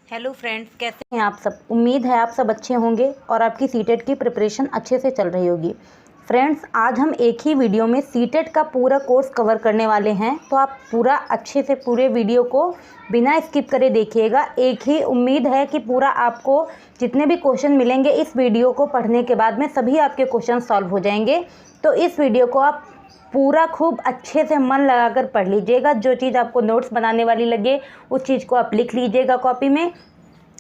Hello friends, कैसे हैं आप सब। उम्मीद है आप सब अच्छे होंगे और आपकी सीटेट की प्रिपरेशन अच्छे से चल रही होगी। फ्रेंड्स, आज हम एक ही वीडियो में सीटेट का पूरा कोर्स कवर करने वाले हैं, तो आप पूरा अच्छे से पूरे वीडियो को बिना स्किप करे देखिएगा। एक ही उम्मीद है कि पूरा आपको जितने भी क्वेश्चन मिलेंगे इस वीडियो को पढ़ने के बाद में सभी आपके क्वेश्चन सॉल्व हो जाएंगे। तो इस वीडियो को आप पूरा खूब अच्छे से मन लगाकर पढ़ लीजिएगा। जो चीज़ आपको नोट्स बनाने वाली लगे उस चीज़ को आप लिख लीजिएगा कॉपी में,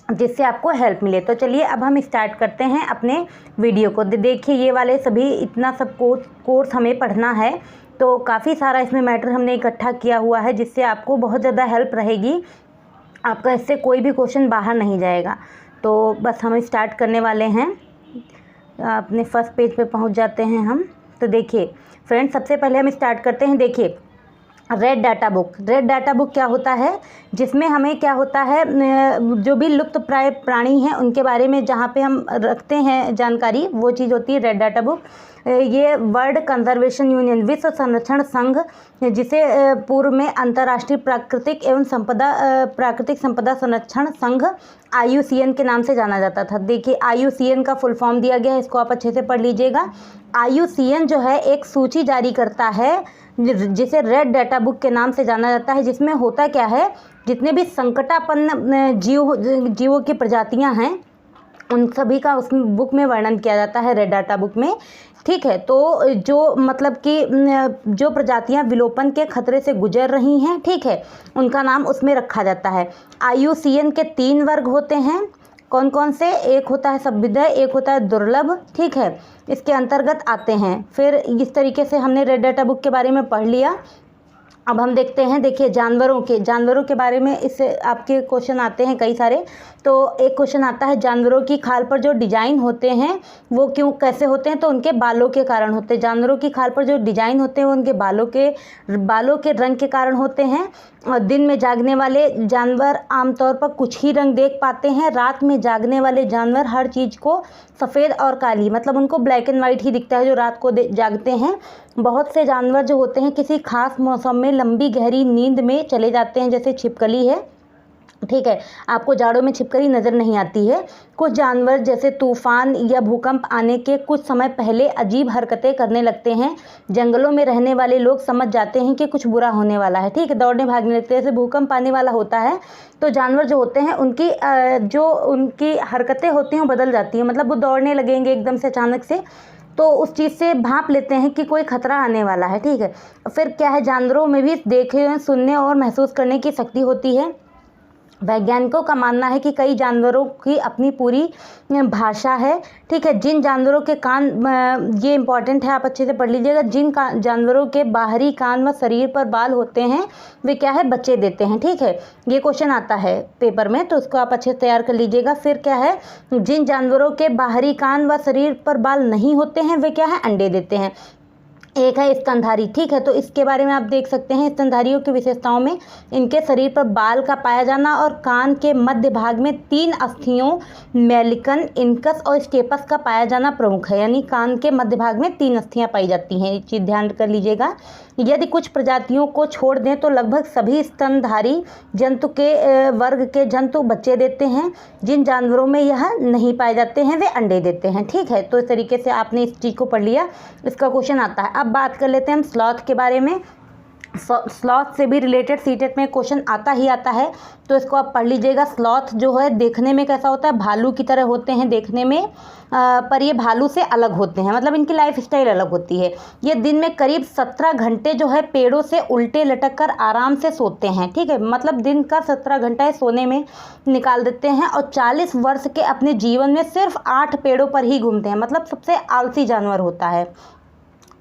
जिससे आपको हेल्प मिले। तो चलिए अब हम स्टार्ट करते हैं अपने वीडियो को। देखिए, ये वाले सभी इतना सब कोर्स हमें पढ़ना है, तो काफ़ी सारा इसमें मैटर हमने इकट्ठा किया हुआ है, जिससे आपको बहुत ज़्यादा हेल्प रहेगी। आपका इससे कोई भी क्वेश्चन बाहर नहीं जाएगा। तो बस हम स्टार्ट करने वाले हैं। अपने फर्स्ट पेज पे पहुंच जाते हैं हम। तो देखिए फ्रेंड्स, सबसे पहले हम स्टार्ट करते हैं। देखिए, red data book. Red data book क्या होता है, जिसमें हमें क्या होता है, जो भी लुप्त प्राय प्राणी हैं उनके बारे में जहाँ पे हम रखते हैं जानकारी, वो चीज़ होती है रेड डाटा बुक। ये वर्ल्ड कंजर्वेशन यूनियन, विश्व संरक्षण संघ, जिसे पूर्व में अंतर्राष्ट्रीय प्राकृतिक संपदा संरक्षण संघ IUCN के नाम से जाना जाता था। देखिए, IUCN का फुल फॉर्म दिया गया है, इसको आप अच्छे से पढ़ लीजिएगा। IUCN जो है एक सूची जारी करता है जिसे रेड डाटा बुक के नाम से जाना जाता है, जिसमें होता क्या है, जितने भी संकटापन्न जीवों की प्रजातियां हैं उन सभी का उस बुक में वर्णन किया जाता है, रेड डाटा बुक में। ठीक है, तो जो मतलब कि जो प्रजातियां विलोपन के खतरे से गुजर रही हैं, ठीक है, उनका नाम उसमें रखा जाता है। IUCN के 3 वर्ग होते हैं। कौन कौन से? एक होता है संविदय, एक होता है दुर्लभ, ठीक है, इसके अंतर्गत आते हैं। फिर इस तरीके से हमने रेड डाटा बुक के बारे में पढ़ लिया। अब हम देखते हैं। देखिए, जानवरों के बारे में इससे आपके क्वेश्चन आते हैं कई सारे। तो एक क्वेश्चन आता है, जानवरों की खाल पर जो डिजाइन होते हैं वो कैसे होते हैं, तो उनके बालों के कारण होते हैं। जानवरों की खाल पर जो डिजाइन होते हैं वो उनके बालों के रंग के कारण होते हैं। और दिन में जागने वाले जानवर आमतौर पर कुछ ही रंग देख पाते हैं। रात में जागने वाले जानवर हर चीज़ को सफ़ेद और काली, मतलब उनको ब्लैक एंड वाइट ही दिखता है जो रात को जागते हैं। बहुत से जानवर जो होते हैं किसी खास मौसम में लंबी गहरी नींद में चले जाते हैं, जैसे छिपकली है, ठीक है, आपको जाड़ों में छिपकली नज़र नहीं आती है। कुछ जानवर जैसे तूफान या भूकंप आने के कुछ समय पहले अजीब हरकतें करने लगते हैं। जंगलों में रहने वाले लोग समझ जाते हैं कि कुछ बुरा होने वाला है, ठीक है, दौड़ने भागने लगते हैं। जैसे भूकंप आने वाला होता है तो जानवर जो होते हैं उनकी हरकतें होती हैं वो बदल जाती हैं, मतलब वो दौड़ने लगेंगे एकदम से अचानक से, तो उस चीज़ से भांप लेते हैं कि कोई खतरा आने वाला है, ठीक है। फिर क्या है, जानवरों में भी देखने, सुनने और महसूस करने की शक्ति होती है। वैज्ञानिकों का मानना है कि कई जानवरों की अपनी पूरी भाषा है, ठीक है। जिन जानवरों के कान, ये इंपॉर्टेंट है, आप अच्छे से पढ़ लीजिएगा, जिन जानवरों के बाहरी कान व शरीर पर बाल होते हैं वे क्या है, बच्चे देते हैं, ठीक है। ये क्वेश्चन आता है पेपर में, तो उसको आप अच्छे से तैयार कर लीजिएगा। फिर क्या है, जिन जानवरों के बाहरी कान व शरीर पर बाल नहीं होते हैं वे क्या है, अंडे देते हैं। एक है स्तनधारी, ठीक है, तो इसके बारे में आप देख सकते हैं। स्तनधारियों की विशेषताओं में इनके शरीर पर बाल का पाया जाना और कान के मध्य भाग में 3 अस्थियों मेलिकन, इनकस और स्टेपस का पाया जाना प्रमुख है। यानी कान के मध्य भाग में 3 अस्थियां पाई जाती हैं, ये चीज़ ध्यान कर लीजिएगा। यदि कुछ प्रजातियों को छोड़ दें तो लगभग सभी स्तनधारी जंतु के वर्ग के जंतु बच्चे देते हैं। जिन जानवरों में यह नहीं पाए जाते हैं वे अंडे देते हैं, ठीक है। तो इस तरीके से आपने इस चीज़ को पढ़ लिया, इसका क्वेश्चन आता है। अब बात कर लेते हैं हम स्लॉथ के बारे में। स्लॉथ से भी रिलेटेड सीटेट में क्वेश्चन आता ही आता है, तो इसको आप पढ़ लीजिएगा। स्लॉथ जो है देखने में कैसा होता है, भालू की तरह होते हैं देखने में, पर ये भालू से अलग होते हैं, मतलब इनकी लाइफ स्टाइल अलग होती है। ये दिन में करीब 17 घंटे जो है पेड़ों से उल्टे लटक कर आराम से सोते हैं, ठीक है, मतलब दिन का 17 घंटा सोने में निकाल देते हैं। और 40 वर्ष के अपने जीवन में सिर्फ 8 पेड़ों पर ही घूमते हैं, मतलब सबसे आलसी जानवर होता है,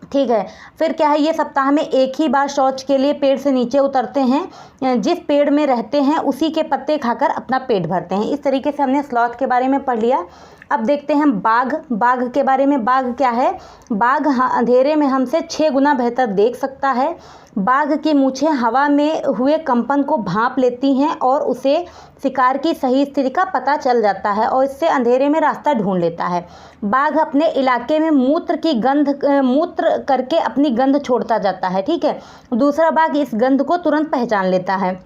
ठीक है। फिर क्या है, ये सप्ताह में एक ही बार शौच के लिए पेड़ से नीचे उतरते हैं। जिस पेड़ में रहते हैं उसी के पत्ते खाकर अपना पेट भरते हैं। इस तरीके से हमने स्लॉथ के बारे में पढ़ लिया। अब देखते हैं बाघ के बारे में। बाघ क्या है, बाघ अंधेरे में हमसे 6 गुना बेहतर देख सकता है। बाघ की मूछें हवा में हुए कंपन को भांप लेती हैं और उसे शिकार की सही स्थिति का पता चल जाता है और इससे अंधेरे में रास्ता ढूंढ लेता है। बाघ अपने इलाके में मूत्र करके अपनी गंध छोड़ता जाता है, ठीक है। दूसरा बाघ इस गंध को तुरंत पहचान लेता है।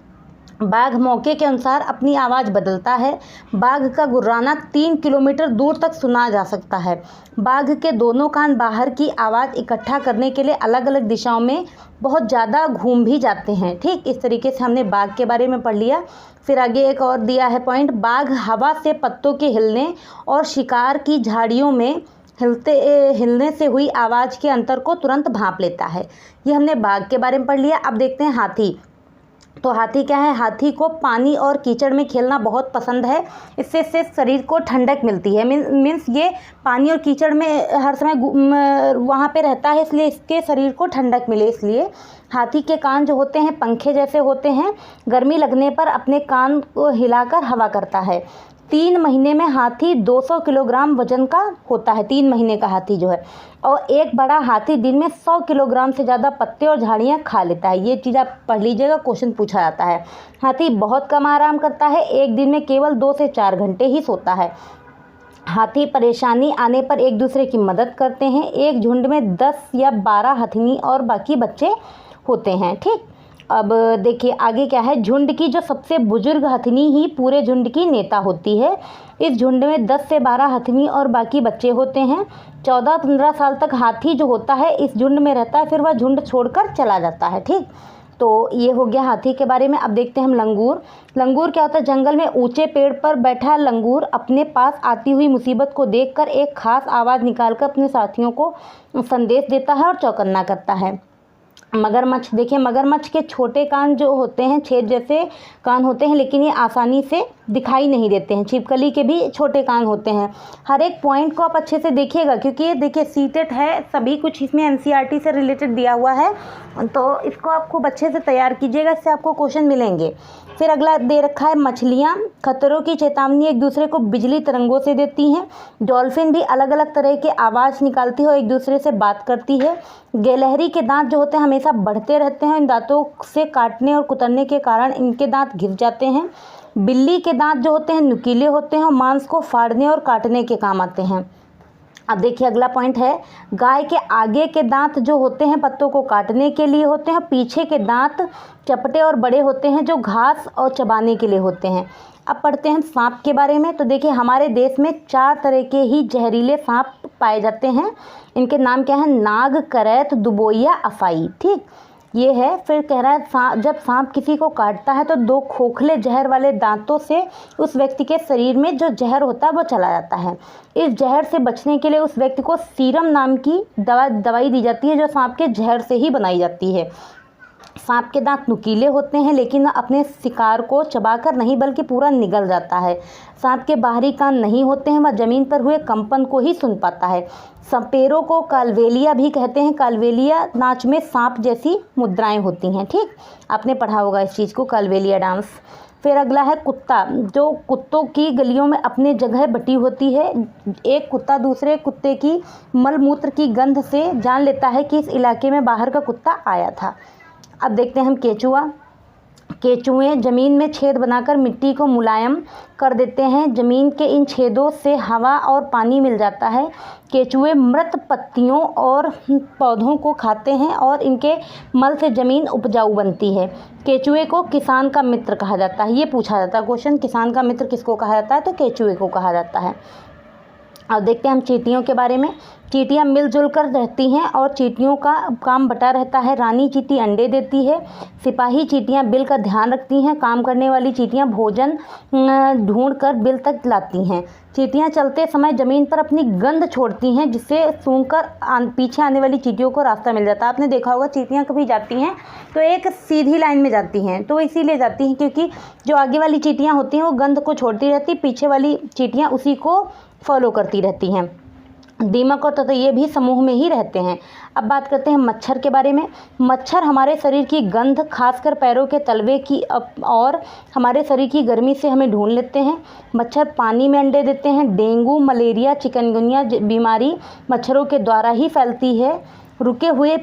बाघ मौके के अनुसार अपनी आवाज़ बदलता है। बाघ का गुर्राना 3 किलोमीटर दूर तक सुना जा सकता है। बाघ के दोनों कान बाहर की आवाज़ इकट्ठा करने के लिए अलग अलग दिशाओं में बहुत ज़्यादा घूम भी जाते हैं। ठीक, इस तरीके से हमने बाघ के बारे में पढ़ लिया। फिर आगे एक और दिया है पॉइंट, बाघ हवा से पत्तों के हिलने और शिकार की झाड़ियों में हिलने से हुई आवाज़ के अंतर को तुरंत भांप लेता है। ये हमने बाघ के बारे में पढ़ लिया। अब देखते हैं हाथी। तो हाथी क्या है, हाथी को पानी और कीचड़ में खेलना बहुत पसंद है। इससे शरीर को ठंडक मिलती है। मीन्स ये पानी और कीचड़ में हर समय वहाँ पे रहता है, इसलिए इसके शरीर को ठंडक मिले, इसलिए हाथी के कान जो होते हैं पंखे जैसे होते हैं। गर्मी लगने पर अपने कान को हिलाकर हवा करता है। 3 महीने में हाथी 200 किलोग्राम वजन का होता है। 3 महीने का हाथी जो है, और एक बड़ा हाथी दिन में 100 किलोग्राम से ज़्यादा पत्ते और झाड़ियाँ खा लेता है। ये चीज़ आप पढ़ लीजिएगा, क्वेश्चन पूछा जाता है। हाथी बहुत कम आराम करता है, एक दिन में केवल 2 से 4 घंटे ही सोता है। हाथी परेशानी आने पर एक दूसरे की मदद करते हैं। एक झुंड में 10 या 12 हथिनी और बाकी बच्चे होते हैं। ठीक, अब देखिए आगे क्या है, झुंड की जो सबसे बुजुर्ग हथिनी ही पूरे झुंड की नेता होती है। इस झुंड में 10 से 12 हथिनी और बाकी बच्चे होते हैं। 14-15 साल तक हाथी जो होता है इस झुंड में रहता है, फिर वह झुंड छोड़कर चला जाता है। ठीक, तो ये हो गया हाथी के बारे में। अब देखते हैं हम लंगूर। लंगूर क्या होता है, जंगल में ऊंचे पेड़ पर बैठा लंगूर अपने पास आती हुई मुसीबत को देखकर एक खास आवाज़ निकालकर अपने साथियों को संदेश देता है और चौकन्ना करता है। मगरमच्छ, देखिए मगरमच्छ के छोटे कान जो होते हैं छेद जैसे कान होते हैं, लेकिन ये आसानी से दिखाई नहीं देते हैं। छिपकली के भी छोटे कान होते हैं। हर एक पॉइंट को आप अच्छे से देखिएगा, क्योंकि ये देखिए सीटेट है, सभी कुछ इसमें एनसीईआरटी से रिलेटेड दिया हुआ है, तो इसको आप खूब अच्छे से तैयार कीजिएगा, इससे आपको क्वेश्चन मिलेंगे। फिर अगला दे रखा है, मछलियाँ खतरों की चेतावनी एक दूसरे को बिजली तरंगों से देती हैं। डॉल्फिन भी अलग अलग तरह के आवाज़ निकालती है और एक दूसरे से बात करती है। गिलहरी के दांत जो होते हैं हमेशा बढ़ते रहते हैं। इन दांतों से काटने और कुतरने के कारण इनके दांत घिस जाते हैं। बिल्ली के दांत जो होते हैं नुकीले होते हैं और मांस को फाड़ने और काटने के काम आते हैं। अब देखिए अगला पॉइंट है, गाय के आगे के दांत जो होते हैं पत्तों को काटने के लिए होते हैं। पीछे के दांत चपटे और बड़े होते हैं जो घास और चबाने के लिए होते हैं। अब पढ़ते हैं सांप के बारे में। तो देखिए हमारे देश में 4 तरह के ही जहरीले सांप पाए जाते हैं। इनके नाम क्या है, नाग, करैत, दुबोइया, अफाई। ठीक, ये है। फिर कह रहा है जब सांप किसी को काटता है तो 2 खोखले जहर वाले दांतों से उस व्यक्ति के शरीर में जो जहर होता है वो चला जाता है। इस जहर से बचने के लिए उस व्यक्ति को सीरम नाम की दवाई दी जाती है, जो सांप के जहर से ही बनाई जाती है। सांप के दांत नुकीले होते हैं, लेकिन अपने शिकार को चबाकर नहीं बल्कि पूरा निगल जाता है। सांप के बाहरी कान नहीं होते हैं, वह जमीन पर हुए कंपन को ही सुन पाता है। सपेरों को कालवेलिया भी कहते हैं। कालवेलिया नाच में सांप जैसी मुद्राएं होती हैं। ठीक, आपने पढ़ा होगा इस चीज़ को, कालवेलिया डांस। फिर अगला है कुत्ता, जो कुत्तों की गलियों में अपनी जगह बटी होती है। एक कुत्ता दूसरे कुत्ते की मलमूत्र की गंध से जान लेता है कि इस इलाके में बाहर का कुत्ता आया था। अब देखते हैं हम केचुआ। केचुए ज़मीन में छेद बनाकर मिट्टी को मुलायम कर देते हैं। ज़मीन के इन छेदों से हवा और पानी मिल जाता है। केचुए मृत पत्तियों और पौधों को खाते हैं और इनके मल से ज़मीन उपजाऊ बनती है। केचुए को किसान का मित्र कहा जाता है। ये पूछा जाता है क्वेश्चन, किसान का मित्र किसको कहा जाता है, तो केचुए को कहा जाता है। अब देखते हैं हम चींटियों के बारे में। चींटियां मिलजुल कर रहती हैं और चींटियों का काम बटा रहता है। रानी चींटी अंडे देती है। सिपाही चींटियां बिल का ध्यान रखती हैं। काम करने वाली चींटियां भोजन ढूंढ कर बिल तक लाती हैं। चींटियां चलते समय ज़मीन पर अपनी गंध छोड़ती हैं, जिससे सूंघकर पीछे आने वाली चींटियों को रास्ता मिल जाता है। आपने देखा होगा चींटियां कभी जाती हैं तो एक सीधी लाइन में जाती हैं, तो इसीलिए जाती हैं क्योंकि जो आगे वाली चींटियां होती हैं वो गंध को छोड़ती रहती, पीछे वाली चींटियां उसी को फॉलो करती रहती हैं। दीमक और ततैये भी समूह में ही रहते हैं। अब बात करते हैं मच्छर के बारे में। मच्छर हमारे शरीर की गंध, खासकर पैरों के तलवे की और हमारे शरीर की गर्मी से हमें ढूंढ लेते हैं। मच्छर पानी में अंडे देते हैं। डेंगू, मलेरिया, चिकनगुनिया बीमारी मच्छरों के द्वारा ही फैलती है। रुके हुए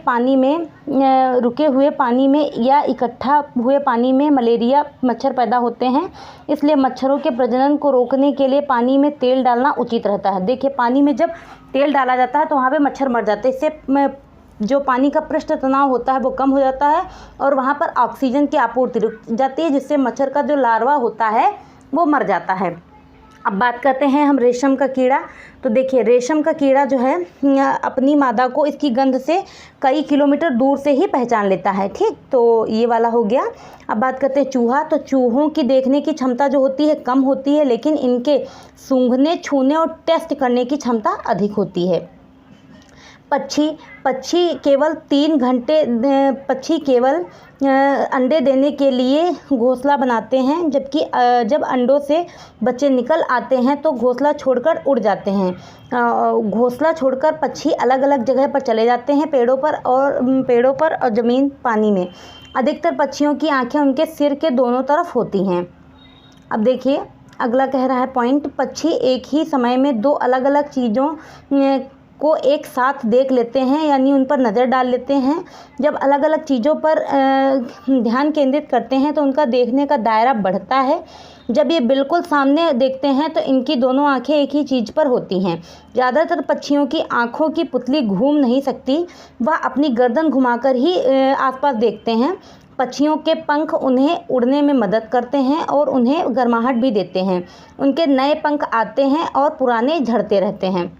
पानी में या इकट्ठा हुए पानी में मलेरिया मच्छर पैदा होते हैं। इसलिए मच्छरों के प्रजनन को रोकने के लिए पानी में तेल डालना उचित रहता है। देखिए पानी में जब तेल डाला जाता है तो वहाँ पे मच्छर मर जाते हैं। इससे जो पानी का पृष्ठ तनाव होता है वो कम हो जाता है और वहाँ पर ऑक्सीजन की आपूर्ति रुक जाती है, जिससे मच्छर का जो लार्वा होता है वो मर जाता है। अब बात करते हैं हम रेशम का कीड़ा। तो देखिए रेशम का कीड़ा जो है अपनी मादा को इसकी गंध से कई किलोमीटर दूर से ही पहचान लेता है, ठीक। तो ये वाला हो गया। अब बात करते हैं चूहा। तो चूहों की देखने की क्षमता जो होती है कम होती है, लेकिन इनके सूंघने, छूने और टेस्ट करने की क्षमता अधिक होती है। पक्षी केवल 3 घंटे अंडे देने के लिए घोंसला बनाते हैं, जबकि जब अंडों से बच्चे निकल आते हैं तो घोंसला छोड़कर उड़ जाते हैं। घोंसला छोड़कर पक्षी अलग अलग जगह पर चले जाते हैं, पेड़ों पर और ज़मीन, पानी में। अधिकतर पक्षियों की आंखें उनके सिर के दोनों तरफ होती हैं। अब देखिए अगला कह रहा है पॉइंट, पक्षी एक ही समय में 2 अलग अलग चीज़ों को एक साथ देख लेते हैं, यानी उन पर नज़र डाल लेते हैं। जब अलग अलग चीज़ों पर ध्यान केंद्रित करते हैं तो उनका देखने का दायरा बढ़ता है। जब ये बिल्कुल सामने देखते हैं तो इनकी दोनों आंखें एक ही चीज़ पर होती हैं। ज़्यादातर पक्षियों की आंखों की पुतली घूम नहीं सकती, वह अपनी गर्दन घुमाकर ही आसपास देखते हैं। पक्षियों के पंख उन्हें उड़ने में मदद करते हैं और उन्हें गर्माहट भी देते हैं। उनके नए पंख आते हैं और पुराने झड़ते रहते हैं।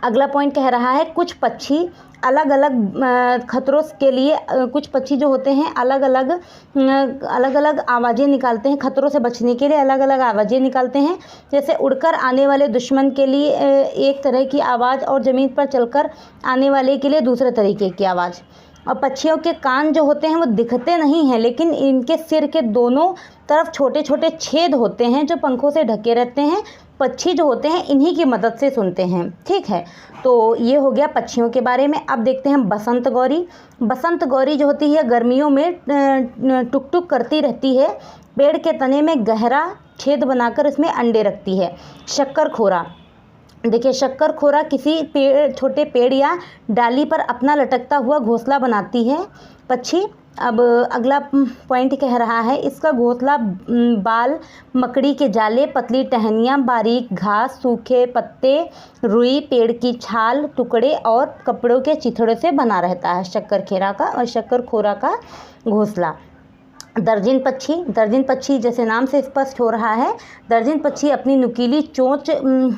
अगला पॉइंट कह रहा है कुछ पक्षी अलग अलग खतरों के लिए, कुछ पक्षी जो होते हैं अलग अलग आवाज़ें निकालते हैं। खतरों से बचने के लिए अलग अलग आवाज़ें निकालते हैं, जैसे उड़कर आने वाले दुश्मन के लिए एक तरह की आवाज़ और ज़मीन पर चलकर आने वाले के लिए दूसरे तरीके की आवाज़। और पक्षियों के कान जो होते हैं वो दिखते नहीं हैं, लेकिन इनके सिर के दोनों तरफ छोटे छोटे छेद होते हैं जो पंखों से ढके रहते हैं। पक्षी जो होते हैं इन्हीं की मदद से सुनते हैं, ठीक है। तो ये हो गया पक्षियों के बारे में। अब देखते हैं बसंत गौरी। बसंत गौरी जो होती है गर्मियों में टुक टुक करती रहती है, पेड़ के तने में गहरा छेद बनाकर इसमें अंडे रखती है। शक्करखोरा, देखिए शक्करखोरा किसी छोटे पेड़ या डाली पर अपना लटकता हुआ घोंसला बनाती है पक्षी। अब अगला पॉइंट कह रहा है इसका घोंसला बाल, मकड़ी के जाले, पतली टहनियाँ, बारीक घास, सूखे पत्ते, रुई, पेड़ की छाल, टुकड़े और कपड़ों के चिथड़े से बना रहता है शक्करखोरा का घोंसला। दर्जिन पक्षी जैसे नाम से स्पष्ट हो रहा है, दर्जिन पक्षी अपनी नुकीली चोंच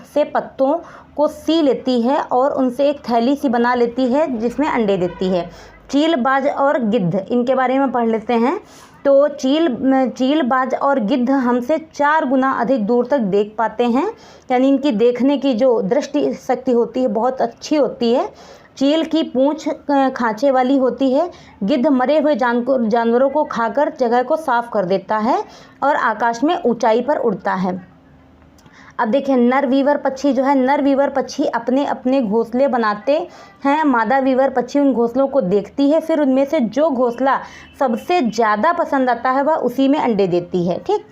से पत्तों को सी लेती है और उनसे एक थैली सी बना लेती है जिसमें अंडे देती है। चीलबाज और गिद्ध, इनके बारे में पढ़ लेते हैं। तो चीलबाज और गिद्ध हमसे 4 गुना अधिक दूर तक देख पाते हैं, यानी इनकी देखने की जो दृष्टि शक्ति होती है बहुत अच्छी होती है। चील की पूंछ खांचे वाली होती है। गिद्ध मरे हुए जानवरों को खाकर जगह को साफ कर देता है और आकाश में ऊंचाई पर उड़ता है। अब देखिए नर वीवर पक्षी जो है, नर वीवर पक्षी अपने अपने घोंसले बनाते हैं। मादा वीवर पक्षी उन घोंसलों को देखती है, फिर उनमें से जो घोंसला सबसे ज़्यादा पसंद आता है वह उसी में अंडे देती है, ठीक।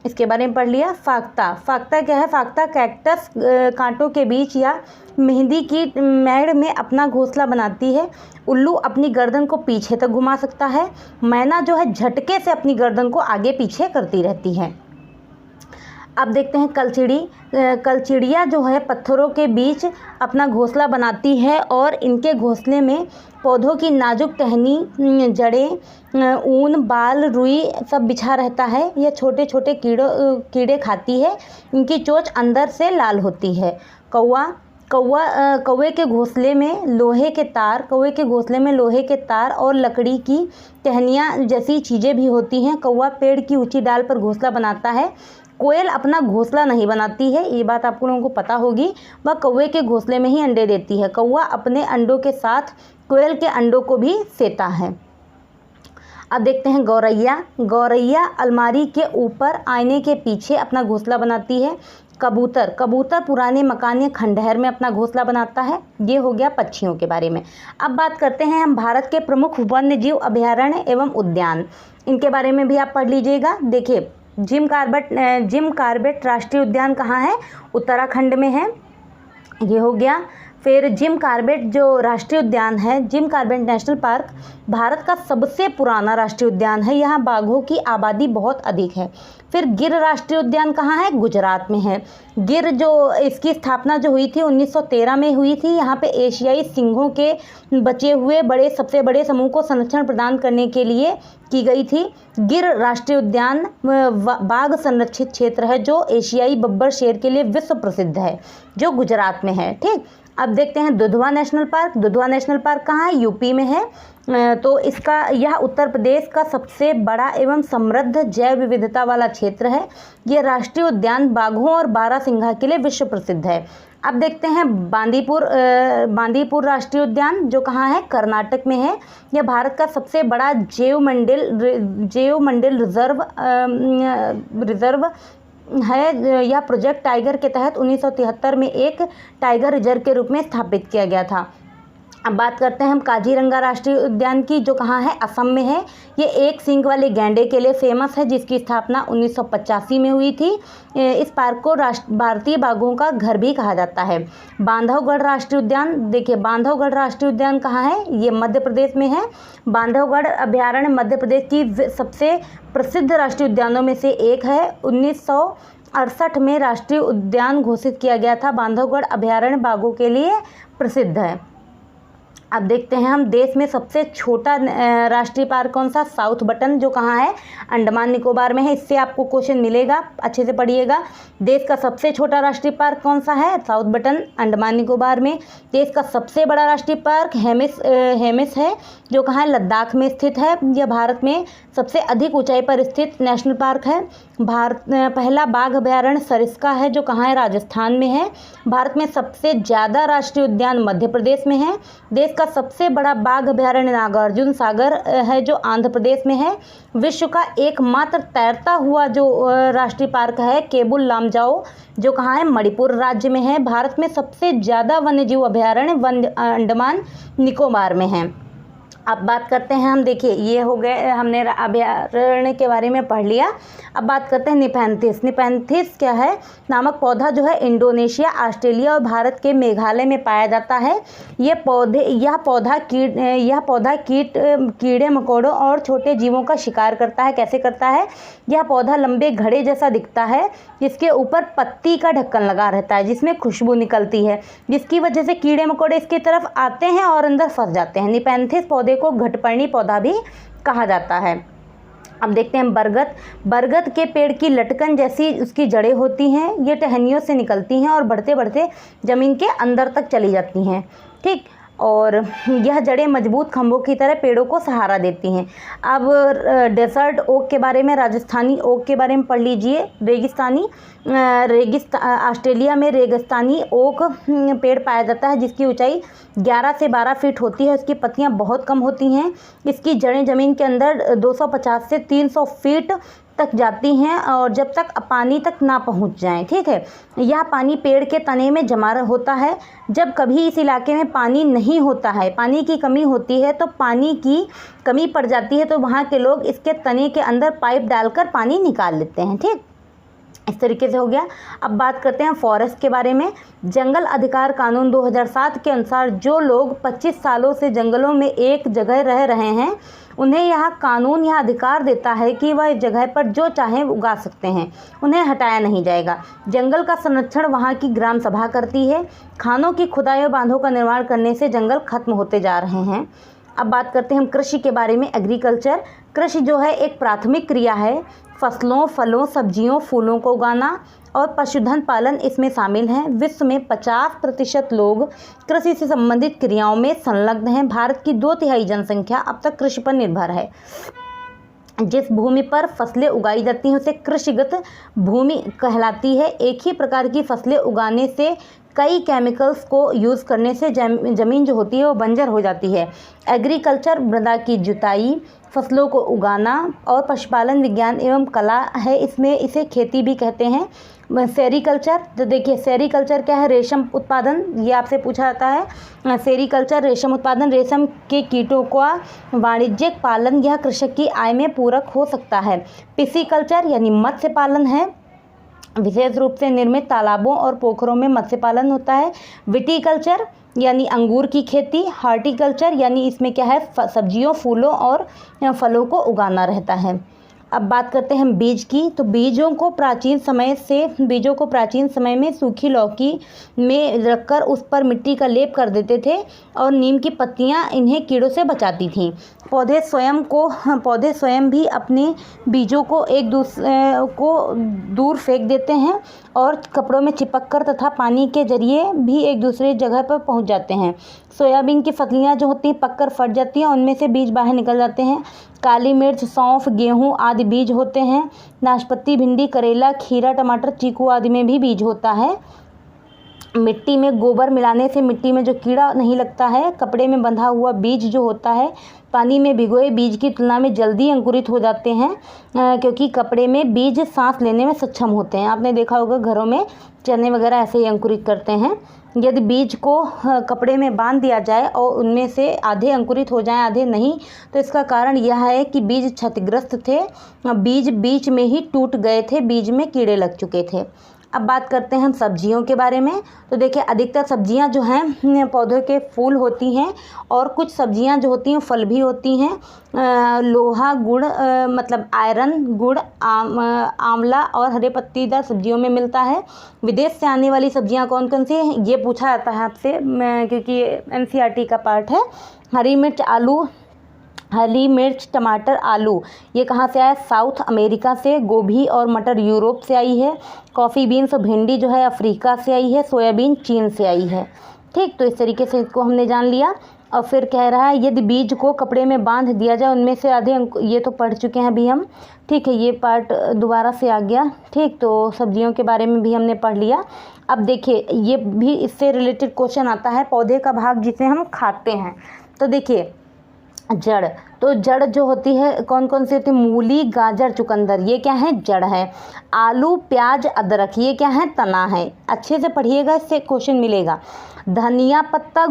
इसके बारे में पढ़ लिया। फाख्ता क्या है? फाख्ता कैक्टस कांटों के बीच या मेहंदी की मेड़ में अपना घोंसला बनाती है। उल्लू अपनी गर्दन को पीछे तक घुमा सकता है। मैना जो है झटके से अपनी गर्दन को आगे पीछे करती रहती है। अब देखते हैं कलचिड़िया जो है पत्थरों के बीच अपना घोंसला बनाती है और इनके घोंसले में पौधों की नाजुक टहनी, जड़ें, ऊन, बाल, रुई सब बिछा रहता है। यह छोटे छोटे कीड़े खाती है। इनकी चोंच अंदर से लाल होती है। कौवे के घोंसले में लोहे के तार और लकड़ी की टहनियाँ जैसी चीज़ें भी होती हैं। कौवा पेड़ की ऊंची डाल पर घोंसला बनाता है। कोयल अपना घोंसला नहीं बनाती है, ये बात आप लोगों को पता होगी। वह कौवे के घोंसले में ही अंडे देती है। कौवा अपने अंडों के साथ कोयल के अंडों को भी सेता है। अब देखते हैं गौरैया अलमारी के ऊपर आईने के पीछे अपना घोंसला बनाती है। कबूतर पुराने मकान या खंडहर में अपना घोंसला बनाता है। ये हो गया पक्षियों के बारे में। अब बात करते हैं हम भारत के प्रमुख वन्य जीव अभयारण्य एवं उद्यान, इनके बारे में भी आप पढ़ लीजिएगा। देखिए जिम कॉर्बेट राष्ट्रीय उद्यान कहाँ है? उत्तराखंड में है। ये हो गया। फिर जिम कॉर्बेट जो राष्ट्रीय उद्यान है, Jim Corbett national park Bharat का सबसे पुराना राष्ट्रीय उद्यान है। यहाँ बाघों की आबादी बहुत अधिक है। फिर गिर राष्ट्रीय उद्यान कहाँ है? गुजरात में है। गिर जो इसकी स्थापना जो हुई थी 1913 में हुई थी। यहाँ पे एशियाई सिंहों के बचे हुए सबसे बड़े समूह को संरक्षण प्रदान करने के लिए की गई थी। गिर राष्ट्रीय उद्यान बाघ संरक्षित क्षेत्र है जो एशियाई बब्बर शेर के लिए विश्व प्रसिद्ध है, जो गुजरात में है। ठीक, अब देखते हैं Dudhwa national park. Dudhwa national park कहाँ है? यूपी में है। तो यह उत्तर प्रदेश का सबसे बड़ा एवं समृद्ध जैव विविधता वाला क्षेत्र है। ये राष्ट्रीय उद्यान बाघों और बारहसिंघा के लिए विश्व प्रसिद्ध है। अब देखते हैं बांदीपुर राष्ट्रीय उद्यान जो कहाँ है? कर्नाटक में है। यह भारत का सबसे बड़ा जैव मंडल रिजर्व है। यह प्रोजेक्ट टाइगर के तहत 1973 में एक टाइगर रिजर्व के रूप में स्थापित किया गया था। अब बात करते हैं हम काजीरंगा राष्ट्रीय उद्यान की, जो कहाँ है? असम में है। ये एक सींग वाले गैंडे के लिए फेमस है, जिसकी स्थापना 1985 में हुई थी। इस पार्क को भारतीय बाघों का घर भी कहा जाता है। बांधवगढ़ राष्ट्रीय उद्यान, देखिए बांधवगढ़ राष्ट्रीय उद्यान कहाँ है? ये मध्य प्रदेश में है। बांधवगढ़ अभयारण्य मध्य प्रदेश की सबसे प्रसिद्ध राष्ट्रीय उद्यानों में से एक है। 1968 में राष्ट्रीय उद्यान घोषित किया गया था। बांधवगढ़ अभयारण्य बाघों के लिए प्रसिद्ध है। अब देखते हैं हम देश में सबसे छोटा राष्ट्रीय पार्क कौन सा? साउथ बटन, जो कहाँ है? अंडमान निकोबार में है। इससे आपको क्वेश्चन मिलेगा, अच्छे से पढ़िएगा। देश का सबसे छोटा राष्ट्रीय पार्क कौन सा है? साउथ बटन, अंडमान निकोबार में। देश का सबसे बड़ा राष्ट्रीय पार्क हेमिस है, जो कहाँ है? लद्दाख में स्थित है। यह भारत में सबसे अधिक ऊंचाई पर स्थित नेशनल पार्क है। पहला बाघ अभयारण्य सरिस्का है, जो कहाँ है? राजस्थान में है। भारत में सबसे ज़्यादा राष्ट्रीय उद्यान मध्य प्रदेश में है। देश का सबसे बड़ा बाघ अभयारण्य नागार्जुन सागर है, जो आंध्र प्रदेश में है। विश्व का एकमात्र तैरता हुआ जो राष्ट्रीय पार्क है केबुल लामजाओ, जो कहाँ है? मणिपुर राज्य में है। भारत में सबसे ज़्यादा वन्यजीव अभयारण्य अंडमान निकोबार में है। अब बात करते हैं हम, देखिए ये हो गए, हमने अभयारण्य के बारे में पढ़ लिया। अब बात करते हैं निपैंथिस। निपैंथिस क्या है? नामक पौधा जो है इंडोनेशिया, ऑस्ट्रेलिया और भारत के मेघालय में पाया जाता है। यह पौधा कीड़े मकोड़ों और छोटे जीवों का शिकार करता है। कैसे करता है? यह पौधा लंबे घड़े जैसा दिखता है, जिसके ऊपर पत्ती का ढक्कन लगा रहता है, जिसमें खुशबू निकलती है, जिसकी वजह से कीड़े मकोड़े इसकी तरफ आते हैं और अंदर फंस जाते हैं। निपैंथिस पौधे को घटपर्णी पौधा भी कहा जाता है। अब देखते हैं बरगद के पेड़ की लटकन जैसी उसकी जड़ें होती हैं। ये टहनियों से निकलती हैं और बढ़ते बढ़ते ज़मीन के अंदर तक चली जाती हैं। ठीक, और यह जड़ें मजबूत खंभों की तरह पेड़ों को सहारा देती हैं। अब डेजर्ट ओक के बारे में, राजस्थानी ओक के बारे में पढ़ लीजिए। ऑस्ट्रेलिया में रेगिस्तानी ओक पेड़ पाया जाता है, जिसकी ऊंचाई 11 से 12 फीट होती है। इसकी पत्तियां बहुत कम होती हैं। इसकी जड़ें ज़मीन के अंदर 250 से 300 फीट तक जाती हैं, और जब तक पानी तक ना पहुंच जाएं। ठीक है, यह पानी पेड़ के तने में जमा होता है। जब कभी इस इलाके में पानी नहीं होता है, पानी की कमी होती है, तो पानी की कमी पड़ जाती है, तो वहाँ के लोग इसके तने के अंदर पाइप डालकर पानी निकाल लेते हैं। ठीक, इस तरीके से हो गया। अब बात करते हैं फॉरेस्ट के बारे में। जंगल अधिकार कानून 2007 के अनुसार जो लोग 25 सालों से जंगलों में एक जगह रह रहे हैं, उन्हें यह कानून यह अधिकार देता है कि वह इस जगह पर जो चाहें उगा सकते हैं, उन्हें हटाया नहीं जाएगा। जंगल का संरक्षण वहाँ की ग्राम सभा करती है। खानों की खुदाई और बांधों का निर्माण करने से जंगल खत्म होते जा रहे हैं। अब बात करते हैं हम कृषि के बारे में। एग्रीकल्चर, कृषि जो है एक प्राथमिक क्रिया है। फसलों, फलों, सब्जियों, फूलों को उगाना और पशुधन पालन इसमें शामिल हैं। विश्व में 50% लोग कृषि से संबंधित क्रियाओं में संलग्न हैं। भारत की 2/3 जनसंख्या अब तक कृषि पर निर्भर है। जिस भूमि पर फसलें उगाई जाती हैं उसे कृषिगत भूमि कहलाती है। एक ही प्रकार की फसलें उगाने से कई केमिकल्स को यूज़ करने से ज़मीन जो होती है वो बंजर हो जाती है। एग्रीकल्चर मृदा की जुताई, फसलों को उगाना और पशुपालन विज्ञान एवं कला है। इसे खेती भी कहते हैं। सेरीकल्चर, तो देखिए सेरीकल्चर क्या है? रेशम उत्पादन, ये आपसे पूछा जाता है। सेरीकल्चर रेशम उत्पादन, रेशम के कीटों का वाणिज्यिक पालन, यह कृषक की आय में पूरक हो सकता है। पिसीकल्चर यानी मत्स्य पालन है। विशेष रूप से निर्मित तालाबों और पोखरों में मत्स्य पालन होता है। विटीकल्चर यानी अंगूर की खेती, हॉर्टिकल्चर यानी इसमें क्या है सब्जियों, फूलों और फलों को उगाना रहता है। अब बात करते हैं हम बीज की। तो बीजों को प्राचीन समय में सूखी लौकी में रखकर उस पर मिट्टी का लेप कर देते थे और नीम की पत्तियां इन्हें कीड़ों से बचाती थीं। पौधे स्वयं भी अपने बीजों को एक दूसरे को दूर फेंक देते हैं और कपड़ों में चिपक कर तथा पानी के जरिए भी एक दूसरे जगह पर पहुंच जाते हैं। सोयाबीन की फसलियां जो होती हैं पककर फट जाती हैं, उनमें से बीज बाहर निकल जाते हैं। काली मिर्च, सौंफ, गेहूं आदि बीज होते हैं। नाशपाती, भिंडी, करेला, खीरा, टमाटर, चीकू आदि में भी बीज होता है। मिट्टी में गोबर मिलाने से मिट्टी में जो कीड़ा नहीं लगता है। कपड़े में बंधा हुआ बीज जो होता है पानी में भिगोए बीज की तुलना में जल्दी अंकुरित हो जाते हैं, क्योंकि कपड़े में बीज सांस लेने में सक्षम होते हैं। आपने देखा होगा घरों में चने वगैरह ऐसे ही अंकुरित करते हैं। यदि बीज को कपड़े में बांध दिया जाए और उनमें से आधे अंकुरित हो जाएं, आधे नहीं, तो इसका कारण यह है कि बीज क्षतिग्रस्त थे, बीज बीच में ही टूट गए थे, बीज में कीड़े लग चुके थे। अब बात करते हैं हम सब्जियों के बारे में। तो देखिए अधिकतर सब्जियां जो हैं पौधों के फूल होती हैं और कुछ सब्जियां जो होती हैं फल भी होती हैं। लोहा, गुड़ मतलब आयरन, गुड़, आंवला और हरे पत्तीदार सब्जियों में मिलता है। विदेश से आने वाली सब्जियां कौन कौन सी हैं ये पूछा जाता है आपसे, क्योंकि एनसीईआरटी का पार्ट है। हरी मिर्च, टमाटर, आलू ये कहाँ से आया? साउथ अमेरिका से। गोभी और मटर यूरोप से आई है। कॉफ़ी बीन्स और भिंडी जो है अफ्रीका से आई है। सोयाबीन चीन से आई है। ठीक, तो इस तरीके से इसको हमने जान लिया। और फिर कह रहा है यदि बीज को कपड़े में बांध दिया जाए उनमें से आधे ये तो पढ़ चुके हैं अभी हम। ठीक है, ये पार्ट दोबारा से आ गया। ठीक, तो सब्जियों के बारे में भी हमने पढ़ लिया। अब देखिए ये भी इससे रिलेटेड क्वेश्चन आता है, पौधे का भाग जिसे हम खाते हैं। तो देखिए जड़, तो जड़ जो होती है कौन कौन सी होती है? मूली, गाजर, चुकंदर ये क्या है? जड़ है। आलू, प्याज, अदरक ये क्या है? तना है। अच्छे से पढ़िएगा, इससे क्वेश्चन मिलेगा। धनिया पत्ता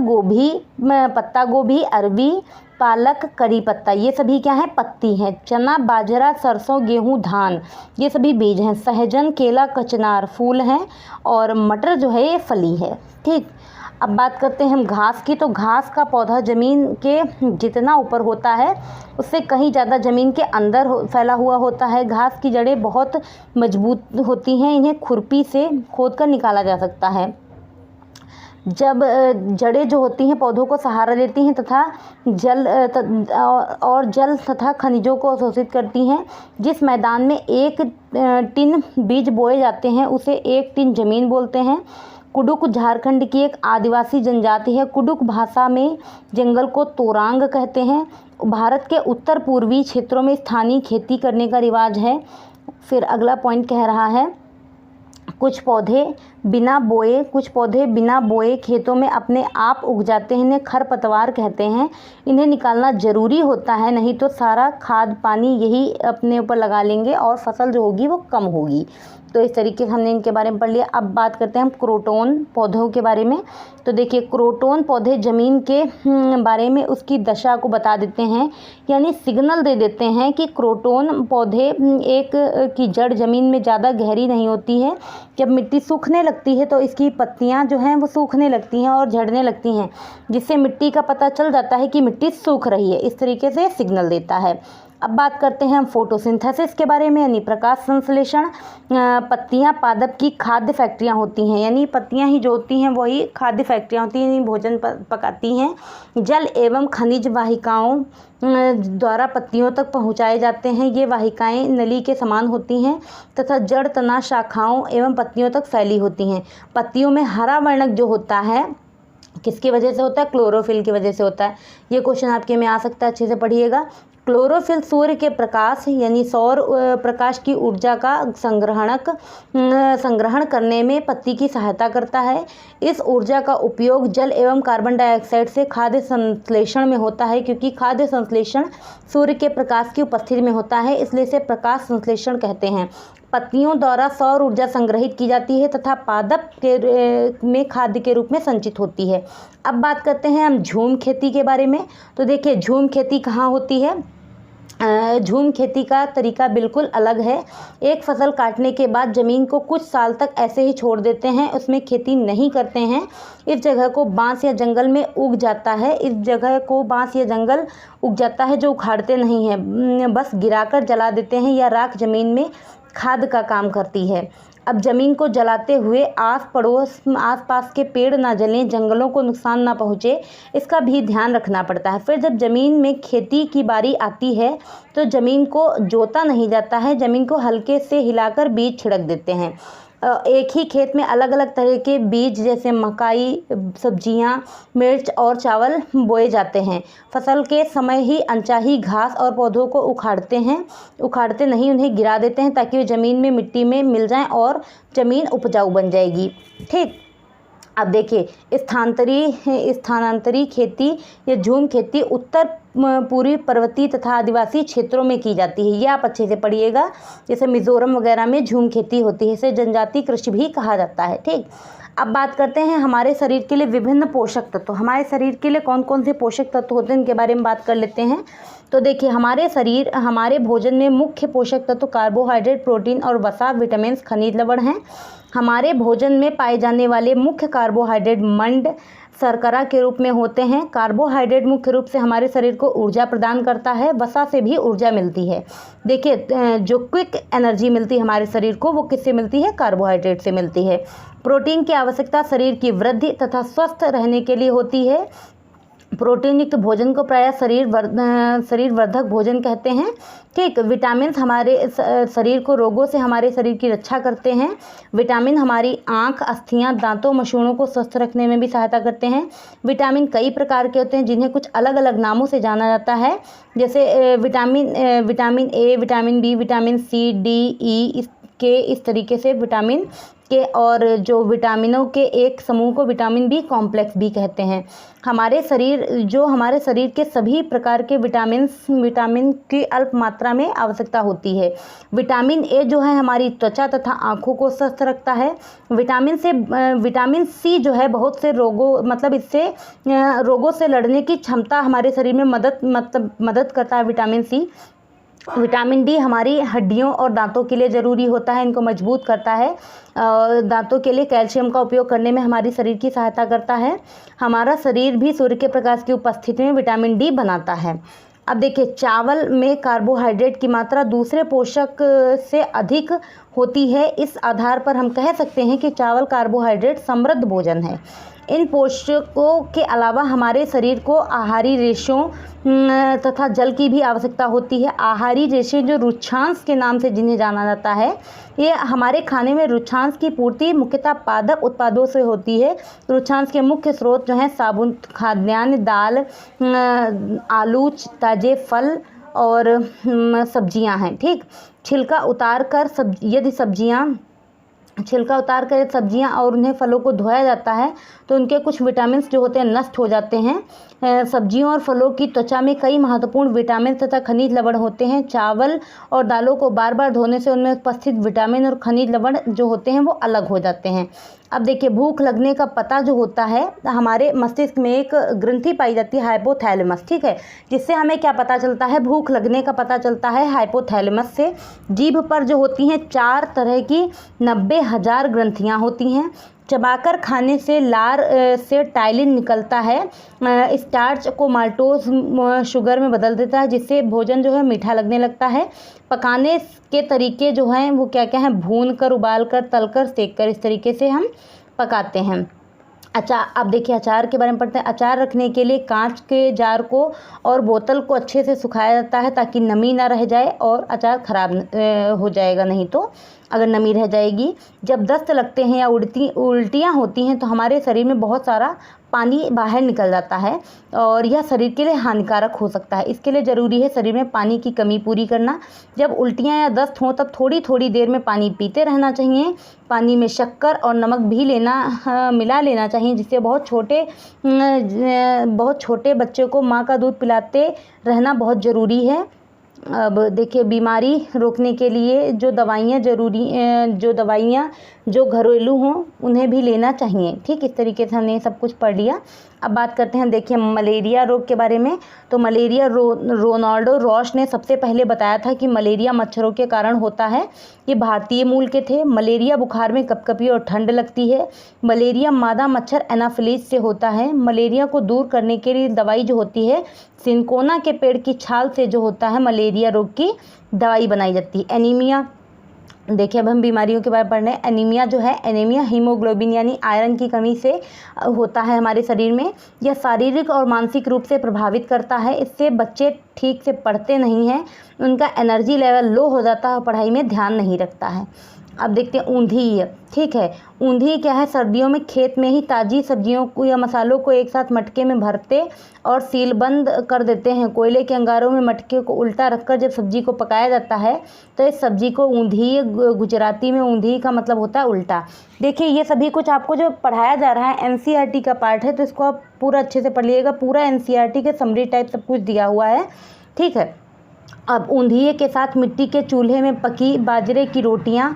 गोभी, अरबी, पालक, करी पत्ता ये सभी क्या है? पत्ती हैं। चना, बाजरा, सरसों, गेहूं, धान ये सभी बीज हैं। सहजन, केला, कचनार फूल हैं और मटर जो है ये फली है। ठीक, अब बात करते हैं हम घास की। तो घास का पौधा ज़मीन के जितना ऊपर होता है उससे कहीं ज़्यादा ज़मीन के अंदर फैला हुआ होता है। घास की जड़ें बहुत मजबूत होती हैं, इन्हें खुरपी से खोदकर निकाला जा सकता है। जब जड़ें जो होती हैं पौधों को सहारा देती हैं तथा जल तथा खनिजों को अवशोषित करती हैं। जिस मैदान में 1 टिन बीज बोए जाते हैं उसे 1 टिन ज़मीन बोलते हैं। कुडुक झारखंड की एक आदिवासी जनजाति है। कुडुक भाषा में जंगल को तोरांग कहते हैं। भारत के उत्तर पूर्वी क्षेत्रों में स्थानीय खेती करने का रिवाज है। फिर अगला पॉइंट कह रहा है कुछ पौधे बिना बोए खेतों में अपने आप उग जाते हैं, इन्हें खरपतवार कहते हैं। इन्हें निकालना ज़रूरी होता है, नहीं तो सारा खाद पानी यही अपने ऊपर लगा लेंगे और फसल जो होगी वो कम होगी। तो इस तरीके से हमने इनके बारे में पढ़ लिया। अब बात करते हैं हम क्रोटोन पौधों के बारे में। तो देखिए क्रोटोन पौधे ज़मीन के बारे में उसकी दशा को बता देते हैं, यानी सिग्नल दे देते हैं कि क्रोटोन पौधे एक की जड़ ज़मीन में ज़्यादा गहरी नहीं होती है। जब मिट्टी सूखने लगती है तो इसकी पत्तियां जो हैं वो सूखने लगती हैं और झड़ने लगती हैं, जिससे मिट्टी का पता चल जाता है कि मिट्टी सूख रही है। इस तरीके से सिग्नल देता है। अब बात करते हैं हम फोटोसिंथेसिस के बारे में, यानी प्रकाश संश्लेषण। पत्तियां पादप की खाद्य फैक्ट्रियां होती हैं, यानी पत्तियां ही जो होती हैं वही खाद्य फैक्ट्रियां होती हैं, भोजन पकाती हैं। जल एवं खनिज वाहिकाओं द्वारा पत्तियों तक पहुंचाए जाते हैं। ये वाहिकाएं नली के समान होती हैं तथा जड़, तना, शाखाओं एवं पत्तियों तक फैली होती हैं। पत्तियों में हरा वर्णक जो होता है किसकी वजह से होता है? क्लोरोफिल की वजह से होता है। ये क्वेश्चन आपके में आ सकता है, अच्छे से पढ़िएगा। क्लोरोफिल सूर्य के प्रकाश यानी सौर प्रकाश की ऊर्जा का संग्रहण करने में पत्ती की सहायता करता है। इस ऊर्जा का उपयोग जल एवं कार्बन डाइऑक्साइड से खाद्य संश्लेषण में होता है, क्योंकि खाद्य संश्लेषण सूर्य के प्रकाश की उपस्थिति में होता है, इसलिए इसे प्रकाश संश्लेषण कहते हैं। पत्तियों द्वारा सौर ऊर्जा संग्रहित की जाती है तथा पादप में खाद्य के रूप में संचित होती है। अब बात करते हैं हम झूम खेती के बारे में। तो देखिए झूम खेती कहाँ होती है? झूम खेती का तरीका बिल्कुल अलग है। एक फसल काटने के बाद ज़मीन को कुछ साल तक ऐसे ही छोड़ देते हैं, उसमें खेती नहीं करते हैं। इस जगह को बांस या जंगल में उग जाता है, इस जगह को बांस या जंगल उग जाता है जो उखाड़ते नहीं हैं, बस गिराकर जला देते हैं या राख ज़मीन में खाद का काम करती है। अब ज़मीन को जलाते हुए आसपास के पेड़ ना जलें, जंगलों को नुकसान ना पहुँचे, इसका भी ध्यान रखना पड़ता है। फिर जब ज़मीन में खेती की बारी आती है तो ज़मीन को जोता नहीं जाता है, ज़मीन को हल्के से हिलाकर बीज छिड़क देते हैं। एक ही खेत में अलग अलग तरह के बीज जैसे मकाई, सब्जियां, मिर्च और चावल बोए जाते हैं। फसल के समय ही अनचाही घास और पौधों को उखाड़ते नहीं, उन्हें गिरा देते हैं ताकि वे ज़मीन में मिट्टी में मिल जाएं और ज़मीन उपजाऊ बन जाएगी। ठीक, अब देखिए स्थानांतरी खेती या झूम खेती उत्तर पूर्वी पर्वतीय तथा आदिवासी क्षेत्रों में की जाती है। ये आप अच्छे से पढ़िएगा। जैसे मिज़ोरम वगैरह में झूम खेती होती है, इसे जनजातीय कृषि भी कहा जाता है। ठीक, अब बात करते हैं हमारे शरीर के लिए विभिन्न पोषक तत्व। हमारे शरीर के लिए कौन कौन से पोषक तत्व होते हैं इनके बारे में बात कर लेते हैं। तो देखिए हमारे भोजन में मुख्य पोषक तत्व कार्बोहाइड्रेट, प्रोटीन और वसा, विटामिन, खनिज लवण हैं। हमारे भोजन में पाए जाने वाले मुख्य कार्बोहाइड्रेट मंड, शर्करा के रूप में होते हैं। कार्बोहाइड्रेट मुख्य रूप से हमारे शरीर को ऊर्जा प्रदान करता है, वसा से भी ऊर्जा मिलती है। देखिए जो क्विक एनर्जी मिलती है हमारे शरीर को वो किससे मिलती है? कार्बोहाइड्रेट से मिलती है। प्रोटीन की आवश्यकता शरीर की वृद्धि तथा स्वस्थ रहने के लिए होती है। प्रोटीन युक्त भोजन को प्रायः शरीर वर्धक भोजन कहते हैं। ठीक, विटामिन हमारे शरीर को रोगों से हमारे शरीर की रक्षा करते हैं। विटामिन हमारी आँख, अस्थियाँ, दांतों, मसूड़ों को स्वस्थ रखने में भी सहायता करते हैं। विटामिन कई प्रकार के होते हैं जिन्हें कुछ अलग अलग नामों से जाना जाता है, जैसे vitamin A, vitamin B, vitamin C, D, E, इस तरीके से विटामिन के, और जो विटामिनों के एक समूह को विटामिन बी कॉम्प्लेक्स भी कहते हैं। हमारे शरीर के सभी प्रकार के विटामिन की अल्प मात्रा में आवश्यकता होती है। विटामिन ए जो है हमारी त्वचा तथा आँखों को स्वस्थ रखता है। विटामिन सी जो है बहुत से रोगों से लड़ने की क्षमता हमारे शरीर में मदद करता है। विटामिन सी, विटामिन डी हमारी हड्डियों और दांतों के लिए ज़रूरी होता है, इनको मजबूत करता है। दांतों के लिए कैल्शियम का उपयोग करने में हमारी शरीर की सहायता करता है। हमारा शरीर भी सूर्य के प्रकाश की उपस्थिति में विटामिन डी बनाता है। अब देखिए चावल में कार्बोहाइड्रेट की मात्रा दूसरे पोषक से अधिक होती है। इस आधार पर हम कह सकते हैं कि चावल कार्बोहाइड्रेट समृद्ध भोजन है। इन पोषकों के अलावा हमारे शरीर को आहारी रेशों तथा जल की भी आवश्यकता होती है। आहारी रेशे जो रुक्षांश के नाम से जिन्हें जाना जाता है, ये हमारे खाने में रुक्षांश की पूर्ति मुख्यतः पादप उत्पादों से होती है। रुक्षांश के मुख्य स्रोत जो हैं साबुन, खाद्यान्न, दाल, आलू, ताजे फल और सब्जियां हैं। ठीक, छिलका उतार कर सब्जियां और उन्हें फलों को धोया जाता है तो उनके कुछ विटामिन जो होते हैं नष्ट हो जाते हैं। सब्जियों और फलों की त्वचा में कई महत्वपूर्ण विटामिन तथा खनिज लवण होते हैं। चावल और दालों को बार बार धोने से उनमें उपस्थित विटामिन और खनिज लवण जो होते हैं वो अलग हो जाते हैं। अब देखिए भूख लगने का पता जो होता है, हमारे मस्तिष्क में एक ग्रंथि पाई जाती है हाइपोथैलेमस। ठीक है, जिससे हमें क्या पता चलता है? भूख लगने का पता चलता है हाइपोथैलेमस से। जीभ पर जो होती हैं 4 तरह की 90,000 ग्रंथियाँ होती हैं। चबाकर खाने से लार से टाइलिन निकलता है, स्टार्च को माल्टोज शुगर में बदल देता है, जिससे भोजन जो है मीठा लगने लगता है। पकाने के तरीके जो हैं वो क्या क्या हैं? भून कर, उबाल कर, तल कर, सेक कर, इस तरीके से हम पकाते हैं। अच्छा, अब देखिए अचार के बारे में पढ़ते हैं। अचार रखने के लिए कांच के जार को और बोतल को अच्छे से सुखाया जाता है ताकि नमी ना रह जाए और अचार ख़राब हो जाएगा नहीं तो अगर नमी रह जाएगी। जब दस्त लगते हैं या उल्टियाँ होती हैं तो हमारे शरीर में बहुत सारा पानी बाहर निकल जाता है और यह शरीर के लिए हानिकारक हो सकता है। इसके लिए ज़रूरी है शरीर में पानी की कमी पूरी करना। जब उल्टियाँ या दस्त हों तब थोड़ी थोड़ी देर में पानी पीते रहना चाहिए। पानी में शक्कर और नमक भी मिला लेना चाहिए, जिससे बहुत छोटे बच्चे को माँ का दूध पिलाते रहना बहुत ज़रूरी है। अब देखिए बीमारी रोकने के लिए जो दवाइयाँ जो घरेलू हों उन्हें भी लेना चाहिए। ठीक, इस तरीके से हमने सब कुछ पढ़ लिया। अब बात करते हैं देखिए मलेरिया रोग के बारे में। तो मलेरिया रोनाल्डो रॉश ने सबसे पहले बताया था कि मलेरिया मच्छरों के कारण होता है। ये भारतीय मूल के थे। मलेरिया बुखार में कपकपी और ठंड लगती है। मलेरिया मादा मच्छर एनाफिलिस से होता है। मलेरिया को दूर करने के लिए दवाई जो होती है सिनकोना के पेड़ की छाल से जो होता है मलेरिया रोग की दवाई बनाई जाती है। एनीमिया, देखिए अब हम बीमारियों के बारे में पढ़ रहे हैं। एनीमिया जो है, एनीमिया हीमोग्लोबिन यानी आयरन की कमी से होता है हमारे शरीर में। यह शारीरिक और मानसिक रूप से प्रभावित करता है। इससे बच्चे ठीक से पढ़ते नहीं हैं, उनका एनर्जी लेवल लो हो जाता है और पढ़ाई में ध्यान नहीं रखता है। अब देखते हैं ऊंधी। ठीक है, ऊंधी क्या है, सर्दियों में खेत में ही ताज़ी सब्जियों को या मसालों को एक साथ मटके में भरते और सीलबंद कर देते हैं। कोयले के अंगारों में मटके को उल्टा रखकर जब सब्जी को पकाया जाता है तो इस सब्जी को ऊंधी, गुजराती में ऊंधी का मतलब होता है उल्टा। देखिए ये सभी कुछ आपको जो पढ़ाया जा रहा है एनसीईआरटी का पार्ट है, तो इसको आप पूरा अच्छे से पढ़ लीजिएगा। पूरा एनसीईआरटी के समरी टाइप सब कुछ दिया हुआ है। ठीक है, अब ऊंधिये के साथ मिट्टी के चूल्हे में पकी बाजरे की रोटियां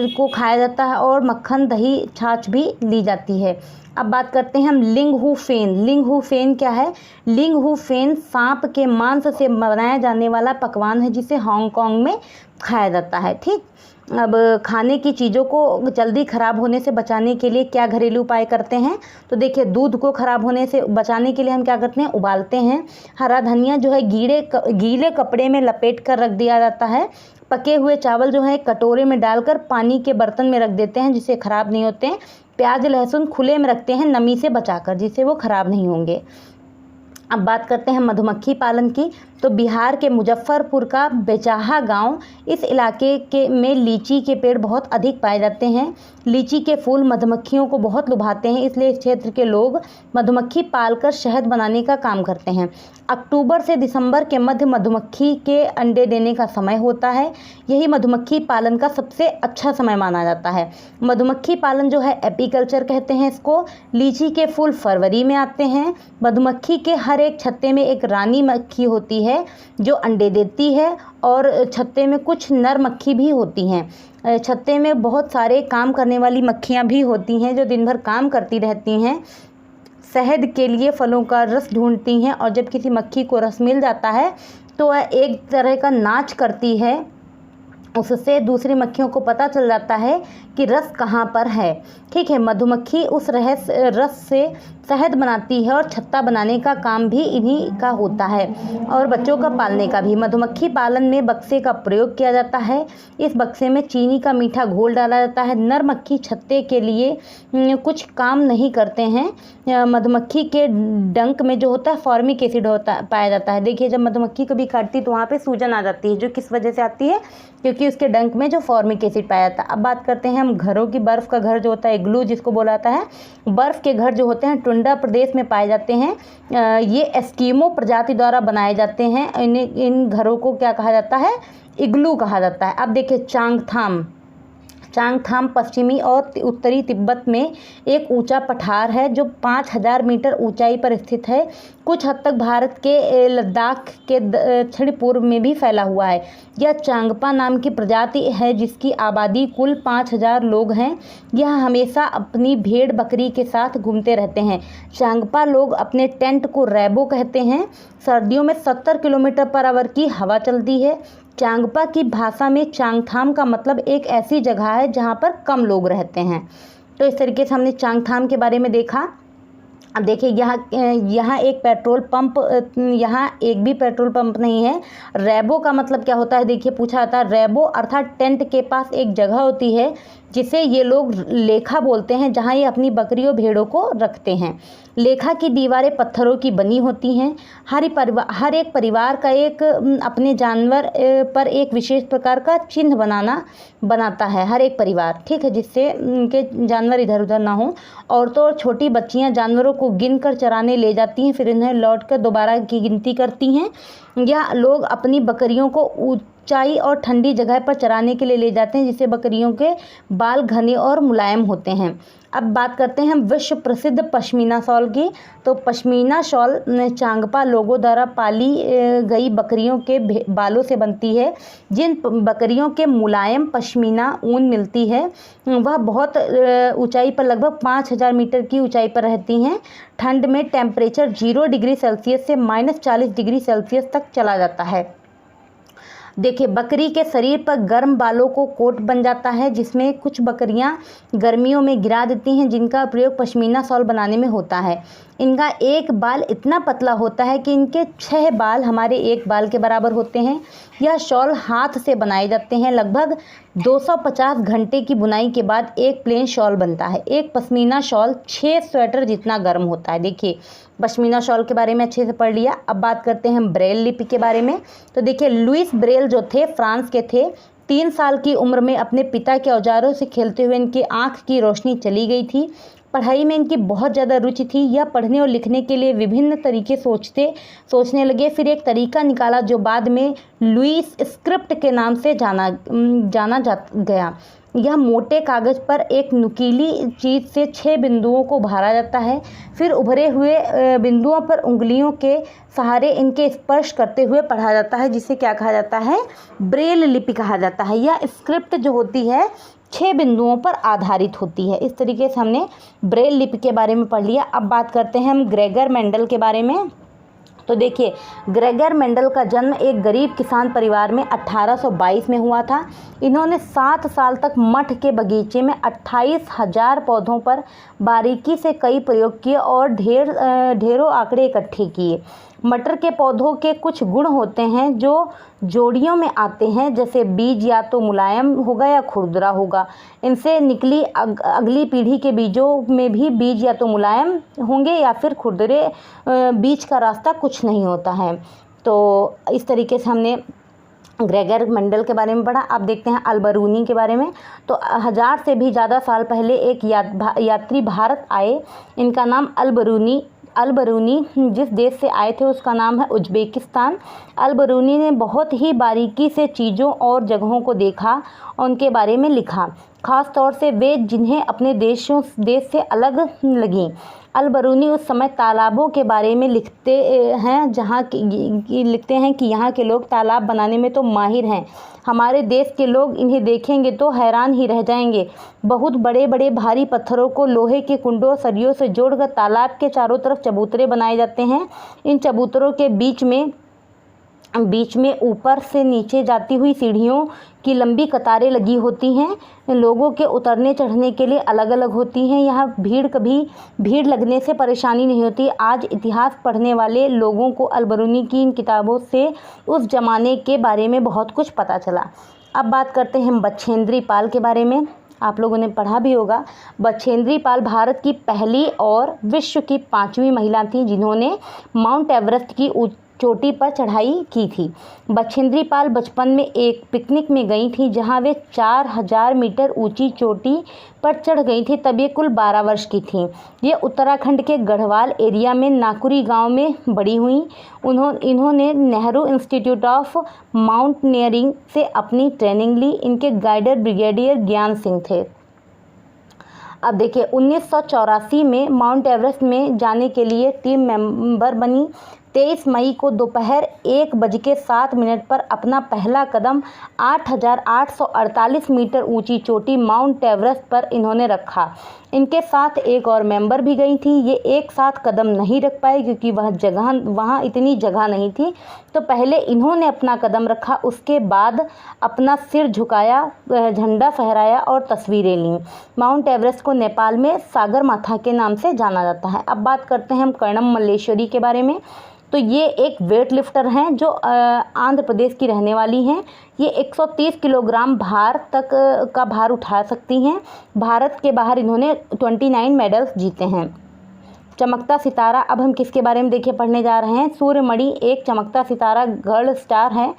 को खाया जाता है और मक्खन, दही, छाछ भी ली जाती है। अब बात करते हैं हम लिंगहू फेन। लिंगहू फेन क्या है? लिंगहू फेन सांप के मांस से बनाया जाने वाला पकवान है जिसे हांगकांग में खाया जाता है। ठीक, अब खाने की चीज़ों को जल्दी ख़राब होने से बचाने के लिए क्या घरेलू उपाय करते हैं? तो देखिए दूध को ख़राब होने से बचाने के लिए हम क्या करते हैं, उबालते हैं। हरा धनिया जो है गीले कपड़े में लपेट कर रख दिया जाता है। पके हुए चावल जो है कटोरे में डालकर पानी के बर्तन में रख देते हैं जिससे ख़राब नहीं होते हैं। प्याज लहसुन खुले में रखते हैं नमी से बचाकर जिससे वो ख़राब नहीं होंगे। अब बात करते हैं मधुमक्खी पालन की। तो बिहार के मुजफ्फरपुर का बेचाहा गांव, इस इलाके में लीची के पेड़ बहुत अधिक पाए जाते हैं। लीची के फूल मधुमक्खियों को बहुत लुभाते हैं, इसलिए इस क्षेत्र के लोग मधुमक्खी पालकर शहद बनाने का काम करते हैं। अक्टूबर से दिसंबर के मध्य मधुमक्खी के अंडे देने का समय होता है। यही मधुमक्खी पालन का सबसे अच्छा समय माना जाता है। मधुमक्खी पालन जो है एपीकल्चर कहते हैं इसको। लीची के फूल फरवरी में आते हैं। मधुमक्खी के हर एक छत्ते में एक रानी मक्खी होती है जो अंडे देती है और छत्ते में कुछ नर मक्खी भी होती हैं। छत्ते में बहुत सारे काम करने वाली मक्खियाँ भी होती हैं जो दिन भर काम करती रहती हैं। शहद के लिए फलों का रस ढूंढती हैं और जब किसी मक्खी को रस मिल जाता है तो वह एक तरह का नाच करती है। उससे दूसरी मक्खियों को पता चल जाता है कि रस कहाँ पर है। ठीक है, मधुमक्खी उस रस से शहद बनाती है और छत्ता बनाने का काम भी इन्हीं का होता है और बच्चों का पालने का भी। मधुमक्खी पालन में बक्से का प्रयोग किया जाता है। इस बक्से में चीनी का मीठा घोल डाला जाता है। नर मक्खी छत्ते के लिए कुछ काम नहीं करते हैं। मधुमक्खी के डंक में जो होता है फॉर्मिक एसिड पाया जाता है। देखिए जब मधुमक्खी कभी काटती तो वहाँ पे सूजन आ जाती है, जो किस वजह से आती है, क्योंकि उसके डंक में जो फॉर्मिक एसिड पाया जाता है। अब बात करते हैं हम घरों की। बर्फ़ का घर जो होता है इग्लू जिसको बोला जाता है। बर्फ़ के घर जो होते हैं टुंडा प्रदेश में पाए जाते हैं। ये एस्किमो प्रजाति द्वारा बनाए जाते हैं। इन घरों को क्या कहा जाता है? इग्लू कहा जाता है। अब देखिए चांगथाम पश्चिमी और उत्तरी तिब्बत में एक ऊंचा पठार है जो 5000 मीटर ऊंचाई पर स्थित है। कुछ हद तक भारत के लद्दाख के दक्षिण पूर्व में भी फैला हुआ है। यह चांगपा नाम की प्रजाति है जिसकी आबादी कुल 5000 लोग हैं। यह हमेशा अपनी भेड़ बकरी के साथ घूमते रहते हैं। चांगपा लोग अपने टेंट को रैबो कहते हैं। सर्दियों में 70 किलोमीटर पर आवर की हवा चलती है। चांगपा की भाषा में चांगथाम का मतलब एक ऐसी जगह है जहाँ पर कम लोग रहते हैं। तो इस तरीके से हमने चांगथाम के बारे में देखा। अब देखिए यहाँ एक पेट्रोल पंप, यहाँ एक भी पेट्रोल पंप नहीं है। रैबो का मतलब क्या होता है? देखिए पूछा जाता है। रैबो अर्थात टेंट के पास एक जगह होती है जिसे ये लोग लेखा बोलते हैं, जहाँ ये अपनी बकरियों भेड़ों को रखते हैं। लेखा की दीवारें पत्थरों की बनी होती हैं। हर एक परिवार का एक अपने जानवर पर एक विशेष प्रकार का चिन्ह बनाता है हर एक परिवार। ठीक है, जिससे उनके जानवर इधर उधर ना हो। औरतों और छोटी बच्चियां जानवरों को गिनकर चराने ले जाती हैं, फिर इन्हें लौटकर दोबारा की गिनती करती हैं। या लोग अपनी बकरियों को ऊंचाई और ठंडी जगह पर चराने के लिए ले जाते हैं, जिससे बकरियों के बाल घने और मुलायम होते हैं। अब बात करते हैं हम विश्व प्रसिद्ध पश्मीना शॉल की। तो पश्मीना शॉल चांगपा लोगों द्वारा पाली गई बकरियों के बालों से बनती है। जिन बकरियों के मुलायम पश्मीना ऊन मिलती है वह बहुत ऊंचाई पर, लगभग 5000 मीटर की ऊंचाई पर रहती हैं। ठंड में टेम्परेचर 0 डिग्री सेल्सियस से -40 डिग्री सेल्सियस तक चला जाता है। देखिए, बकरी के शरीर पर गर्म बालों को कोट बन जाता है, जिसमें कुछ बकरियां गर्मियों में गिरा देती हैं, जिनका प्रयोग पश्मीना शॉल बनाने में होता है। इनका एक बाल इतना पतला होता है कि इनके 6 बाल हमारे एक बाल के बराबर होते हैं। यह शॉल हाथ से बनाए जाते हैं। लगभग 250 घंटे की बुनाई के बाद एक प्लेन शॉल बनता है। एक पश्मीना शॉल 6 स्वेटर जितना गर्म होता है। देखिए, पश्मीना शॉल के बारे में अच्छे से पढ़ लिया। अब बात करते हैं हम ब्रेल लिपि के बारे में। तो देखिए, लुइस ब्रेल जो थे फ्रांस के थे। 3 साल की उम्र में अपने पिता के औजारों से खेलते हुए इनकी आंख की रोशनी चली गई थी। पढ़ाई में इनकी बहुत ज़्यादा रुचि थी। यह पढ़ने और लिखने के लिए विभिन्न तरीके सोचने लगे। फिर एक तरीका निकाला जो बाद में लुइस स्क्रिप्ट के नाम से जाना गया। यह मोटे कागज़ पर एक नुकीली चीज़ से 6 बिंदुओं को भरा जाता है। फिर उभरे हुए बिंदुओं पर उंगलियों के सहारे इनके स्पर्श करते हुए पढ़ा जाता है, जिसे क्या कहा जाता है? ब्रेल लिपि कहा जाता है। यह स्क्रिप्ट जो होती है 6 बिंदुओं पर आधारित होती है। इस तरीके से हमने ब्रेल लिपि के बारे में पढ़ लिया। अब बात करते हैं हम ग्रेगर मेंडल के बारे में। तो देखिए, ग्रेगर मेंडल का जन्म एक गरीब किसान परिवार में 1822 में हुआ था। इन्होंने 7 साल तक मठ के बगीचे में 28,000 पौधों पर बारीकी से कई प्रयोग किए और ढेरों आंकड़े इकट्ठे किए। मटर के पौधों के कुछ गुण होते हैं जो जोड़ियों में आते हैं, जैसे बीज या तो मुलायम होगा या खुरदरा होगा। इनसे निकली अगली पीढ़ी के बीजों में भी बीज या तो मुलायम होंगे या फिर खुरदरे। बीज का रास्ता कुछ नहीं होता है। तो इस तरीके से हमने ग्रेगर मेंडल के बारे में पढ़ा। अब देखते हैं अल्बरूनी के बारे में। तो 1000 से भी ज़्यादा साल पहले एक यात्री भारत आए। इनका नाम अल-बरूनी जिस देश से आए थे उसका नाम है उज्बेकिस्तान। अल-बरूनी ने बहुत ही बारीकी से चीज़ों और जगहों को देखा और उनके बारे में लिखा, ख़ास तौर से वे जिन्हें अपने देश से अलग लगीं। अल-बरूनी उस समय तालाबों के बारे में लिखते हैं कि यहाँ के लोग तालाब बनाने में तो माहिर हैं। हमारे देश के लोग इन्हें देखेंगे तो हैरान ही रह जाएंगे। बहुत बड़े बड़े भारी पत्थरों को लोहे के कुंडों सरियों से जोड़कर तालाब के चारों तरफ चबूतरे बनाए जाते हैं। इन चबूतरों के बीच में ऊपर से नीचे जाती हुई सीढ़ियों की लंबी कतारें लगी होती हैं। लोगों के उतरने चढ़ने के लिए अलग अलग होती हैं। यहाँ भीड़ लगने से परेशानी नहीं होती। आज इतिहास पढ़ने वाले लोगों को अल-बरूनी की इन किताबों से उस ज़माने के बारे में बहुत कुछ पता चला। अब बात करते हैं हम बछेंद्री पाल के बारे में। आप लोगों ने पढ़ा भी होगा। बछेंद्री पाल भारत की पहली और विश्व की 5वीं महिला थी जिन्होंने माउंट एवरेस्ट की चोटी पर चढ़ाई की थी। बछेंद्री पाल बचपन में एक पिकनिक में गई थी जहां वे 4000 मीटर ऊंची चोटी पर चढ़ गई थी। तब ये कुल 12 वर्ष की थीं। ये उत्तराखंड के गढ़वाल एरिया में नाकुरी गांव में बड़ी हुई। इन्होंने नेहरू इंस्टीट्यूट ऑफ माउंटेनियरिंग से अपनी ट्रेनिंग ली। इनके गाइडर ब्रिगेडियर ज्ञान सिंह थे। अब देखिए, 1984 में माउंट एवरेस्ट में जाने के लिए टीम मेंबर बनी। 23 मई को दोपहर 1:07 पर अपना पहला कदम 8,848 मीटर ऊंची चोटी माउंट एवरेस्ट पर इन्होंने रखा। इनके साथ एक और मेंबर भी गई थी। ये एक साथ कदम नहीं रख पाए क्योंकि वहाँ इतनी जगह नहीं थी। तो पहले इन्होंने अपना कदम रखा, उसके बाद अपना सिर झुकाया, झंडा फहराया और तस्वीरें लीं। माउंट एवरेस्ट को नेपाल में सागरमाथा के नाम से जाना जाता है। अब बात करते हैं हम कर्णम मल्लेश्वरी के बारे में। तो ये एक वेट लिफ्टर हैं जो आंध्र प्रदेश की रहने वाली हैं। ये 130 किलोग्राम भार तक का भार उठा सकती हैं। भारत के बाहर इन्होंने 29 मेडल्स जीते हैं। चमकता सितारा, अब हम किसके बारे में देखिए पढ़ने जा रहे हैं। सूर्यमणि एक चमकता सितारा गर्ल स्टार है।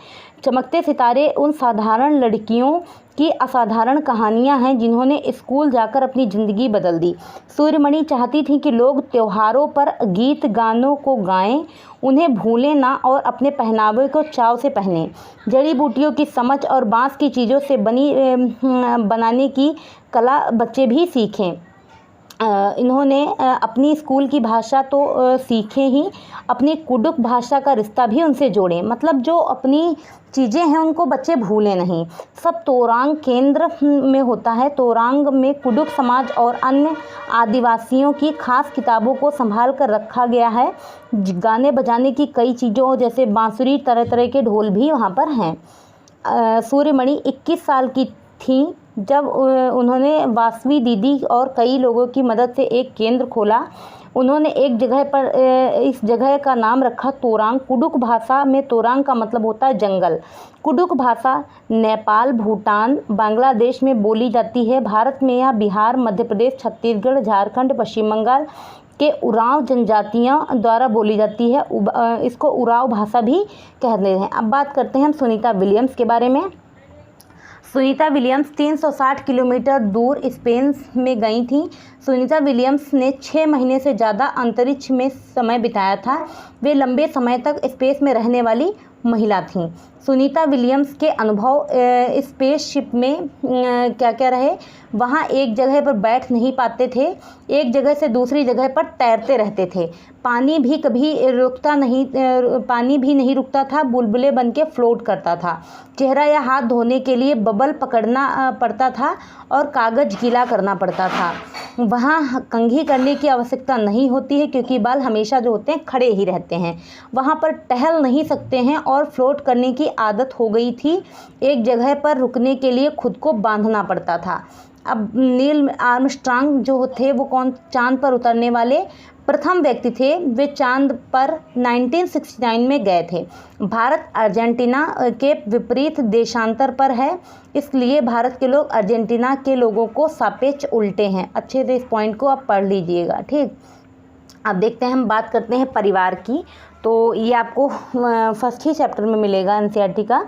चमकते सितारे उन साधारण लड़कियों की असाधारण कहानियां हैं जिन्होंने स्कूल जाकर अपनी ज़िंदगी बदल दी। सूर्यमणि चाहती थी कि लोग त्योहारों पर गीत गानों को गाएं, उन्हें भूलें ना और अपने पहनावे को चाव से पहनें। जड़ी बूटियों की समझ और बांस की चीज़ों से बनाने की कला बच्चे भी सीखें। इन्होंने अपनी स्कूल की भाषा तो सीखे ही, अपनी कुडुक भाषा का रिश्ता भी उनसे जोड़ें। मतलब जो अपनी चीज़ें हैं उनको बच्चे भूलें नहीं। सब तोरांग केंद्र में होता है। तोरांग में कुडुक समाज और अन्य आदिवासियों की खास किताबों को संभाल कर रखा गया है। गाने बजाने की कई चीज़ों जैसे बांसुरी, तरह तरह के ढोल भी वहाँ पर हैं। सूर्यमणि 21 साल की थी जब उन्होंने वासवी दीदी और कई लोगों की मदद से एक केंद्र खोला। उन्होंने एक जगह पर इस जगह का नाम रखा तोरांग। कुडुक भाषा में तोरांग का मतलब होता है जंगल। कुडुक भाषा नेपाल, भूटान, बांग्लादेश में बोली जाती है। भारत में यह बिहार, मध्य प्रदेश, छत्तीसगढ़, झारखंड, पश्चिम बंगाल के उरांव जनजातियों द्वारा बोली जाती है। इसको उरांव भाषा भी कहते हैं। अब बात करते हैं हम सुनीता विलियम्स के बारे में। सुनीता विलियम्स 360 किलोमीटर दूर स्पेन में गई थी। सुनीता विलियम्स ने 6 महीने से ज़्यादा अंतरिक्ष में समय बिताया था। वे लंबे समय तक स्पेस में रहने वाली महिला थीं। सुनीता विलियम्स के अनुभव स्पेसशिप में क्या क्या रहे। वहाँ एक जगह पर बैठ नहीं पाते थे, एक जगह से दूसरी जगह पर तैरते रहते थे। पानी भी नहीं रुकता था, बुलबुले बन के फ्लोट करता था। चेहरा या हाथ धोने के लिए बबल पकड़ना पड़ता था और कागज़ गीला करना पड़ता था। वहाँ कंघी करने की आवश्यकता नहीं होती है क्योंकि बाल हमेशा जो होते हैं खड़े ही रहते हैं। वहाँ पर टहल नहीं सकते हैं और फ्लोट करने की आदत हो गई थी। एक जगह पर रुकने के लिए खुद को बांधना पड़ता था। अब नील आर्मस्ट्रांग जो थे वो चांद पर उतरने वाले प्रथम व्यक्ति थे। वे चांद पर 1969 में गए थे। भारत अर्जेंटीना के विपरीत देशांतर पर है, इसलिए भारत के लोग अर्जेंटीना के लोगों को सापेक्ष उल्टे हैं। अच्छे से इस पॉइंट को आप पढ़ लीजिएगा, ठीक। अब देखते हैं, हम बात करते हैं परिवार की। तो ये आपको फर्स्ट ही चैप्टर में मिलेगा एनसीईआरटी का।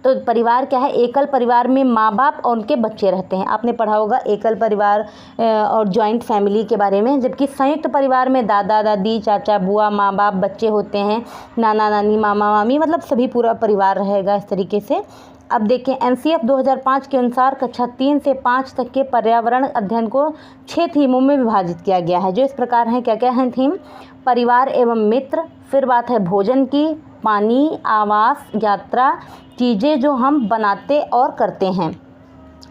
तो परिवार क्या है। एकल परिवार में माँ बाप और उनके बच्चे रहते हैं। आपने पढ़ा होगा एकल परिवार और जॉइंट फैमिली के बारे में। जबकि संयुक्त परिवार में दादा दादी, चाचा बुआ, माँ बाप, बच्चे होते हैं, नाना नानी, मामा मामी, मतलब सभी पूरा परिवार रहेगा इस तरीके से। अब देखें, एनसीएफ 2005 के अनुसार कक्षा 3 से 5 तक के पर्यावरण अध्ययन को 6 थीमों में विभाजित किया गया है, जो इस प्रकार हैं। क्या क्या हैं थीम। परिवार एवं मित्र, फिर बात है भोजन की, पानी, आवास, यात्रा, चीज़ें जो हम बनाते और करते हैं।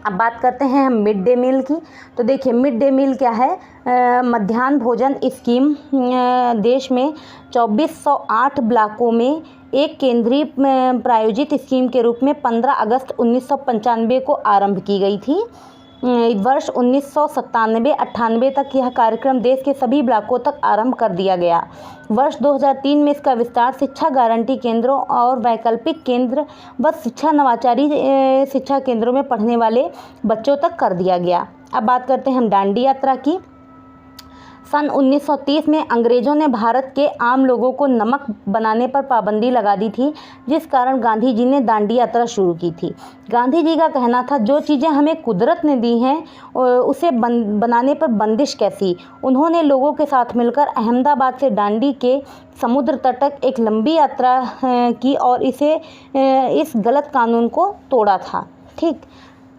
अब बात करते हैं हम मिड डे मील की। तो देखिए, मिड डे मील क्या है। मध्याह्न भोजन स्कीम देश में 2408 ब्लॉकों में एक केंद्रीय प्रायोजित स्कीम के रूप में 15 अगस्त 1995 को आरंभ की गई थी। वर्ष 1997-98 तक यह कार्यक्रम देश के सभी ब्लॉकों तक आरंभ कर दिया गया। वर्ष 2003 में इसका विस्तार शिक्षा गारंटी केंद्रों और वैकल्पिक केंद्र व शिक्षा नवाचारी शिक्षा केंद्रों में पढ़ने वाले बच्चों तक कर दिया गया। अब बात करते हैं हम दांडी यात्रा की। सन 1930 में अंग्रेज़ों ने भारत के आम लोगों को नमक बनाने पर पाबंदी लगा दी थी, जिस कारण गांधी जी ने दांडी यात्रा शुरू की थी। गांधी जी का कहना था, जो चीज़ें हमें कुदरत ने दी हैं उसे बनाने पर बंदिश कैसी। उन्होंने लोगों के साथ मिलकर अहमदाबाद से दांडी के समुद्र तट तक एक लंबी यात्रा की और इस गलत कानून को तोड़ा था, ठीक।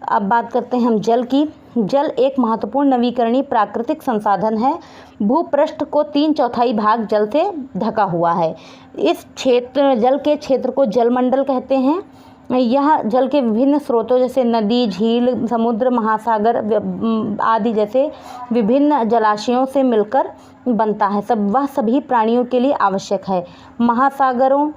अब बात करते हैं हम जल की। जल एक महत्वपूर्ण नवीकरणीय प्राकृतिक संसाधन है। भूपृष्ठ को 3/4 भाग जल से ढका हुआ है। इस जल के क्षेत्र को जलमंडल कहते हैं। यह जल के विभिन्न स्रोतों जैसे नदी, झील, समुद्र, महासागर आदि जैसे विभिन्न जलाशयों से मिलकर बनता है। वह सभी प्राणियों के लिए आवश्यक है। महासागरों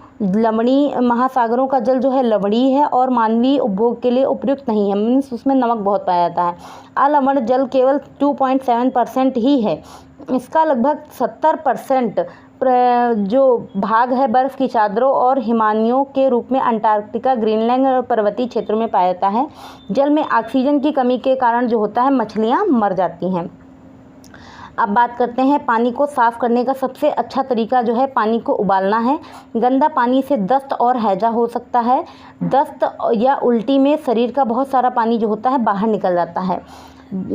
का जल जो है लवणीय है और मानवीय उपभोग के लिए उपयुक्त नहीं है, मीन्स उसमें नमक बहुत पाया जाता है। अलवण जल केवल 2.7% ही है। इसका लगभग 70% जो भाग है बर्फ़ की चादरों और हिमानियों के रूप में अंटार्कटिका, ग्रीनलैंड और पर्वतीय क्षेत्रों में पाया जाता है। जल में ऑक्सीजन की कमी के कारण जो होता है मछलियाँ मर जाती हैं। अब बात करते हैं पानी को साफ़ करने का सबसे अच्छा तरीका जो है पानी को उबालना है। गंदा पानी से दस्त और हैजा हो सकता है। दस्त या उल्टी में शरीर का बहुत सारा पानी जो होता है बाहर निकल जाता है।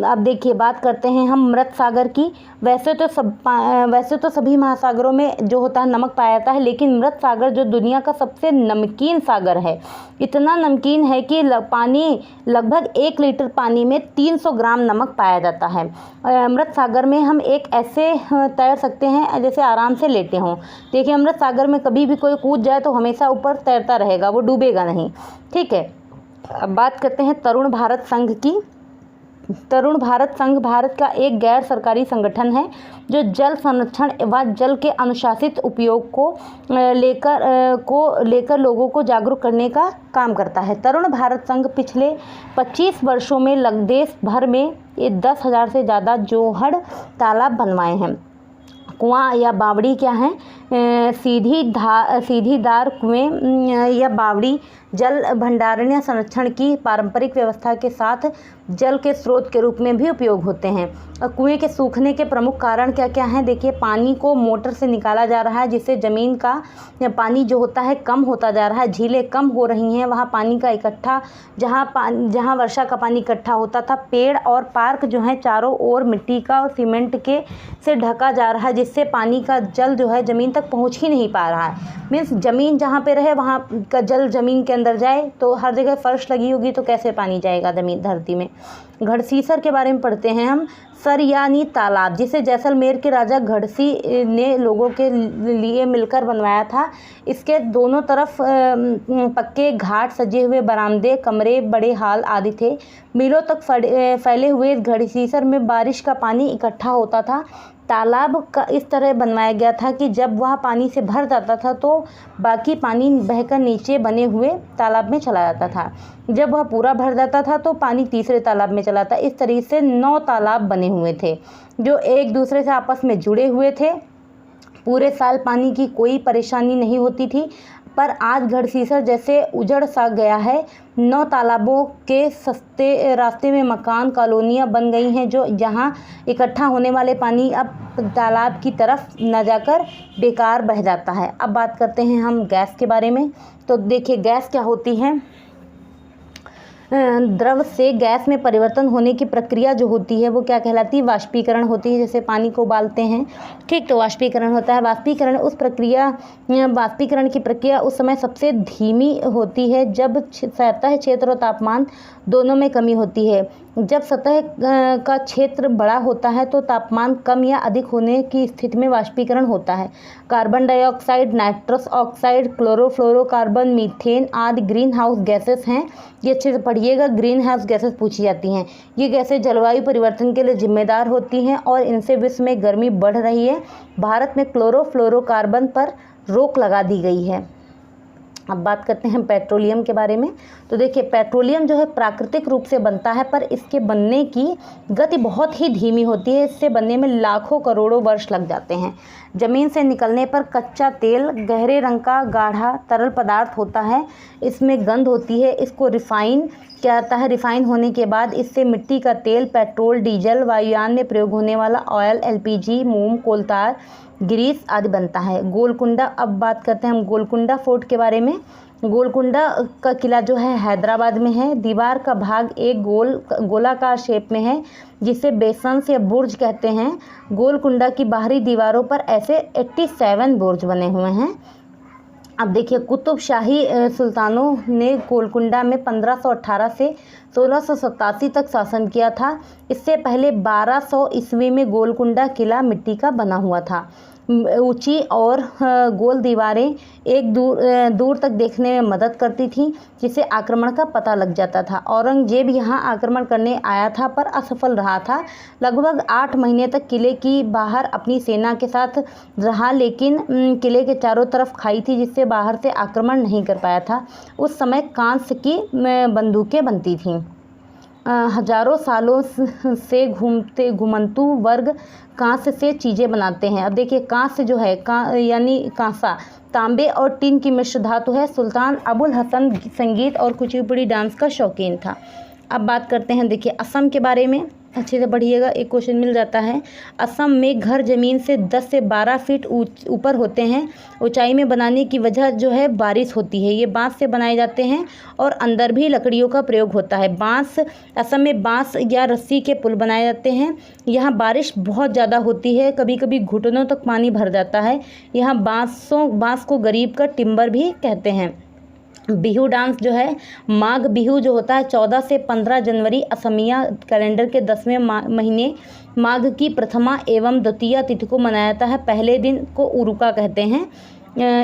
अब देखिए बात करते हैं हम मृत सागर की। वैसे तो सभी महासागरों में जो होता है नमक पाया जाता है, लेकिन मृत सागर जो दुनिया का सबसे नमकीन सागर है, इतना नमकीन है कि पानी लगभग 1 लीटर पानी में 300 ग्राम नमक पाया जाता है। मृत सागर में हम एक ऐसे तैर सकते हैं जैसे आराम से लेटे हों। देखिए अमृत सागर में कभी भी कोई कूद जाए तो हमेशा ऊपर तैरता रहेगा, वो डूबेगा नहीं। ठीक है, अब बात करते हैं तरुण भारत संघ की। तरुण भारत संघ भारत का एक गैर सरकारी संगठन है जो जल संरक्षण व जल के अनुशासित उपयोग को लेकर लोगों को जागरूक करने का काम करता है। तरुण भारत संघ पिछले 25 वर्षों में देश भर में 10,000 से ज़्यादा जोहड़ तालाब बनवाए हैं। कुआं या बावड़ी क्या है? सीधीदार कुएं या बावड़ी जल भंडारण या संरक्षण की पारंपरिक व्यवस्था के साथ जल के स्रोत के रूप में भी उपयोग होते हैं। और कुएं के सूखने के प्रमुख कारण क्या क्या हैं? देखिए पानी को मोटर से निकाला जा रहा है जिससे ज़मीन का पानी जो होता है कम होता जा रहा है। झीलें कम हो रही हैं, वहाँ पानी का इकट्ठा जहाँ वर्षा का पानी इकट्ठा होता था। पेड़ और पार्क जो हैं चारों ओर मिट्टी का और सीमेंट के से ढका जा रहा है जिससे पानी का जल जो है ज़मीन तक पहुँच ही नहीं पा रहा है। मीन्स ज़मीन जहाँ पे रहे वहाँ का जल ज़मीन के अंदर जाए, तो हर जगह फर्श लगी होगी तो कैसे पानी जाएगा ज़मीन धरती में। घड़सीसर के बारे में पढ़ते हैं हम। सर यानी तालाब, जिसे जैसलमेर के राजा घड़सी ने लोगों के लिए मिलकर बनवाया था। इसके दोनों तरफ पक्के घाट, सजे हुए बरामदे, कमरे, बड़े हॉल आदि थे। मीलों तक फैले हुए घड़सीसर में बारिश का पानी इकट्ठा होता था। तालाब का इस तरह बनवाया गया था कि जब वह पानी से भर जाता था तो बाकी पानी बहकर नीचे बने हुए तालाब में चला जाता था। जब वह पूरा भर जाता था तो पानी तीसरे तालाब में चला था। इस तरीके से 9 तालाब बने हुए थे जो एक दूसरे से आपस में जुड़े हुए थे। पूरे साल पानी की कोई परेशानी नहीं होती थी, पर आज घड़सीसर जैसे उजड़ सा गया है। 9 तालाबों के सस्ते रास्ते में मकान, कॉलोनियाँ बन गई हैं जो जहाँ इकट्ठा होने वाले पानी अब तालाब की तरफ न जाकर बेकार बह जाता है। अब बात करते हैं हम गैस के बारे में। तो देखिए गैस क्या होती है। द्रव से गैस में परिवर्तन होने की प्रक्रिया जो होती है वो क्या कहलाती है? वाष्पीकरण होती है। जैसे पानी को उबालते हैं, ठीक, तो वाष्पीकरण होता है। वाष्पीकरण की प्रक्रिया उस समय सबसे धीमी होती है जब सतह क्षेत्र और तापमान दोनों में कमी होती है। जब सतह का क्षेत्र बड़ा होता है तो तापमान कम या अधिक होने की स्थिति में वाष्पीकरण होता है। Carbon dioxide, nitrous oxide, chlorofluorocarbon, methane आदि ग्रीन हाउस गैसेस हैं। ये अच्छे से पढ़िएगा, ग्रीन हाउस गैसेस पूछी जाती हैं। ये गैसें जलवायु परिवर्तन के लिए जिम्मेदार होती हैं और इनसे विश्व में गर्मी बढ़ रही है। भारत में क्लोरोफ्लोरोकार्बन पर रोक लगा दी गई है। अब बात करते हैं पेट्रोलियम के बारे में। तो देखिए पेट्रोलियम जो है प्राकृतिक रूप से बनता है, पर इसके बनने की गति बहुत ही धीमी होती है। इससे बनने में लाखों करोड़ों वर्ष लग जाते हैं। ज़मीन से निकलने पर कच्चा तेल गहरे रंग का गाढ़ा तरल पदार्थ होता है। इसमें गंध होती है। इसको रिफ़ाइन किया जाता है। रिफ़ाइन होने के बाद इससे मिट्टी का तेल, पेट्रोल, डीजल, वायुयान में प्रयोग होने वाला ऑयल, LPG, मोम, कोलतार, ग्रीस आदि बनता है। गोलकुंडा, अब बात करते हैं हम गोलकुंडा फोर्ट के बारे में। गोलकुंडा का किला जो है हैदराबाद में है। दीवार का भाग एक गोलाकार शेप में है जिसे बेसन्स या बुर्ज कहते हैं। गोलकुंडा की बाहरी दीवारों पर ऐसे 87 बुर्ज बने हुए हैं। अब देखिए कुतुब शाही सुल्तानों ने गोलकुंडा में 1518 से 1687 तक शासन किया था। इससे पहले 1200 ईस्वी में गोलकुंडा किला मिट्टी का बना हुआ था। ऊंची और गोल दीवारें एक दूर तक देखने में मदद करती थीं, जिससे आक्रमण का पता लग जाता था। औरंगजेब यहां आक्रमण करने आया था पर असफल रहा था। लगभग 8 महीने तक किले की बाहर अपनी सेना के साथ रहा, लेकिन किले के चारों तरफ खाई थी जिससे बाहर से आक्रमण नहीं कर पाया था। उस समय कांस्य की बंदूकें बनती थीं। हजारों सालों से घुमंतु वर्ग कांस्य से चीज़ें बनाते हैं। अब देखिए कांस्य जो है यानी कांसा तांबे और टीन की मिश्र धातु है। सुल्तान अबुल हसन संगीत और कुचिपुड़ी डांस का शौकीन था। अब बात करते हैं देखिए असम के बारे में। अच्छे से पढ़िएगा, एक क्वेश्चन मिल जाता है। असम में घर ज़मीन से 10 से 12 फीट ऊपर होते हैं। ऊंचाई में बनाने की वजह जो है बारिश होती है। ये बांस से बनाए जाते हैं और अंदर भी लकड़ियों का प्रयोग होता है। असम में बांस या रस्सी के पुल बनाए जाते हैं। यहाँ बारिश बहुत ज़्यादा होती है, कभी कभी घुटनों तक पानी भर जाता है। यहाँ बांस को गरीब का टिम्बर भी कहते हैं। बिहू डांस जो है, माघ बिहू जो होता है 14 से 15 जनवरी असमिया कैलेंडर के 10वें महीने माघ की प्रथमा एवं द्वितीया तिथि को मनाया जाता है। पहले दिन को उरुका कहते हैं।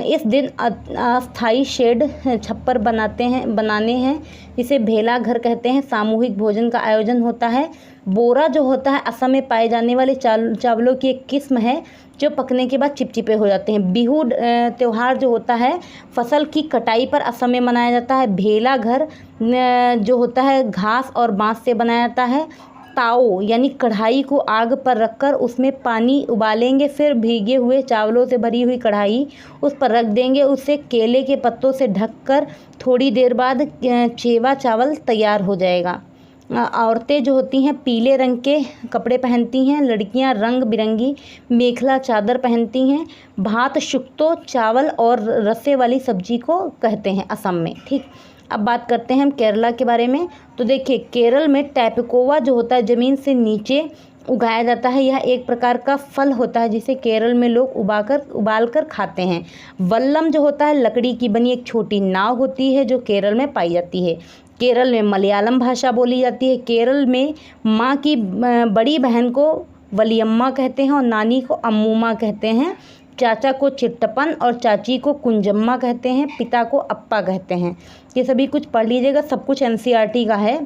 इस दिन अस्थाई शेड छप्पर बनाने हैं जिसे भेला घर कहते हैं। सामूहिक भोजन का आयोजन होता है। बोरा जो होता है असम में पाए जाने वाले चावलों की एक किस्म है जो पकने के बाद चिपचिपे हो जाते हैं। बिहू त्यौहार जो होता है फसल की कटाई पर असम में मनाया जाता है। भेला घर जो होता है घास और बांस से बनाया जाता है। ताओ यानी कढ़ाई को आग पर रखकर उसमें पानी उबालेंगे, फिर भीगे हुए चावलों से भरी हुई कढ़ाई उस पर रख देंगे। उसे केले के पत्तों से ढककर थोड़ी देर बाद चेवा चावल तैयार हो जाएगा। औरतें जो होती हैं पीले रंग के कपड़े पहनती हैं। लड़कियां रंग बिरंगी मेखला चादर पहनती हैं। भात शुक्तो चावल और रसे वाली सब्जी को कहते हैं असम में। ठीक, अब बात करते हैं हम केरला के बारे में। तो देखिए, केरल में टैपिकोवा जो होता है ज़मीन से नीचे उगाया जाता है। यह एक प्रकार का फल होता है जिसे केरल में लोग उबाल कर खाते हैं। वल्लम जो होता है लकड़ी की बनी एक छोटी नाव होती है जो केरल में पाई जाती है। केरल में मलयालम भाषा बोली जाती है। केरल में माँ की बड़ी बहन को वलियम्मा कहते हैं और नानी को अम्मूमा कहते हैं। चाचा को चिट्टपन और चाची को कुंजम्मा कहते हैं। पिता को अप्पा कहते हैं। ये सभी कुछ पढ़ लीजिएगा, सब कुछ एनसीईआरटी का है,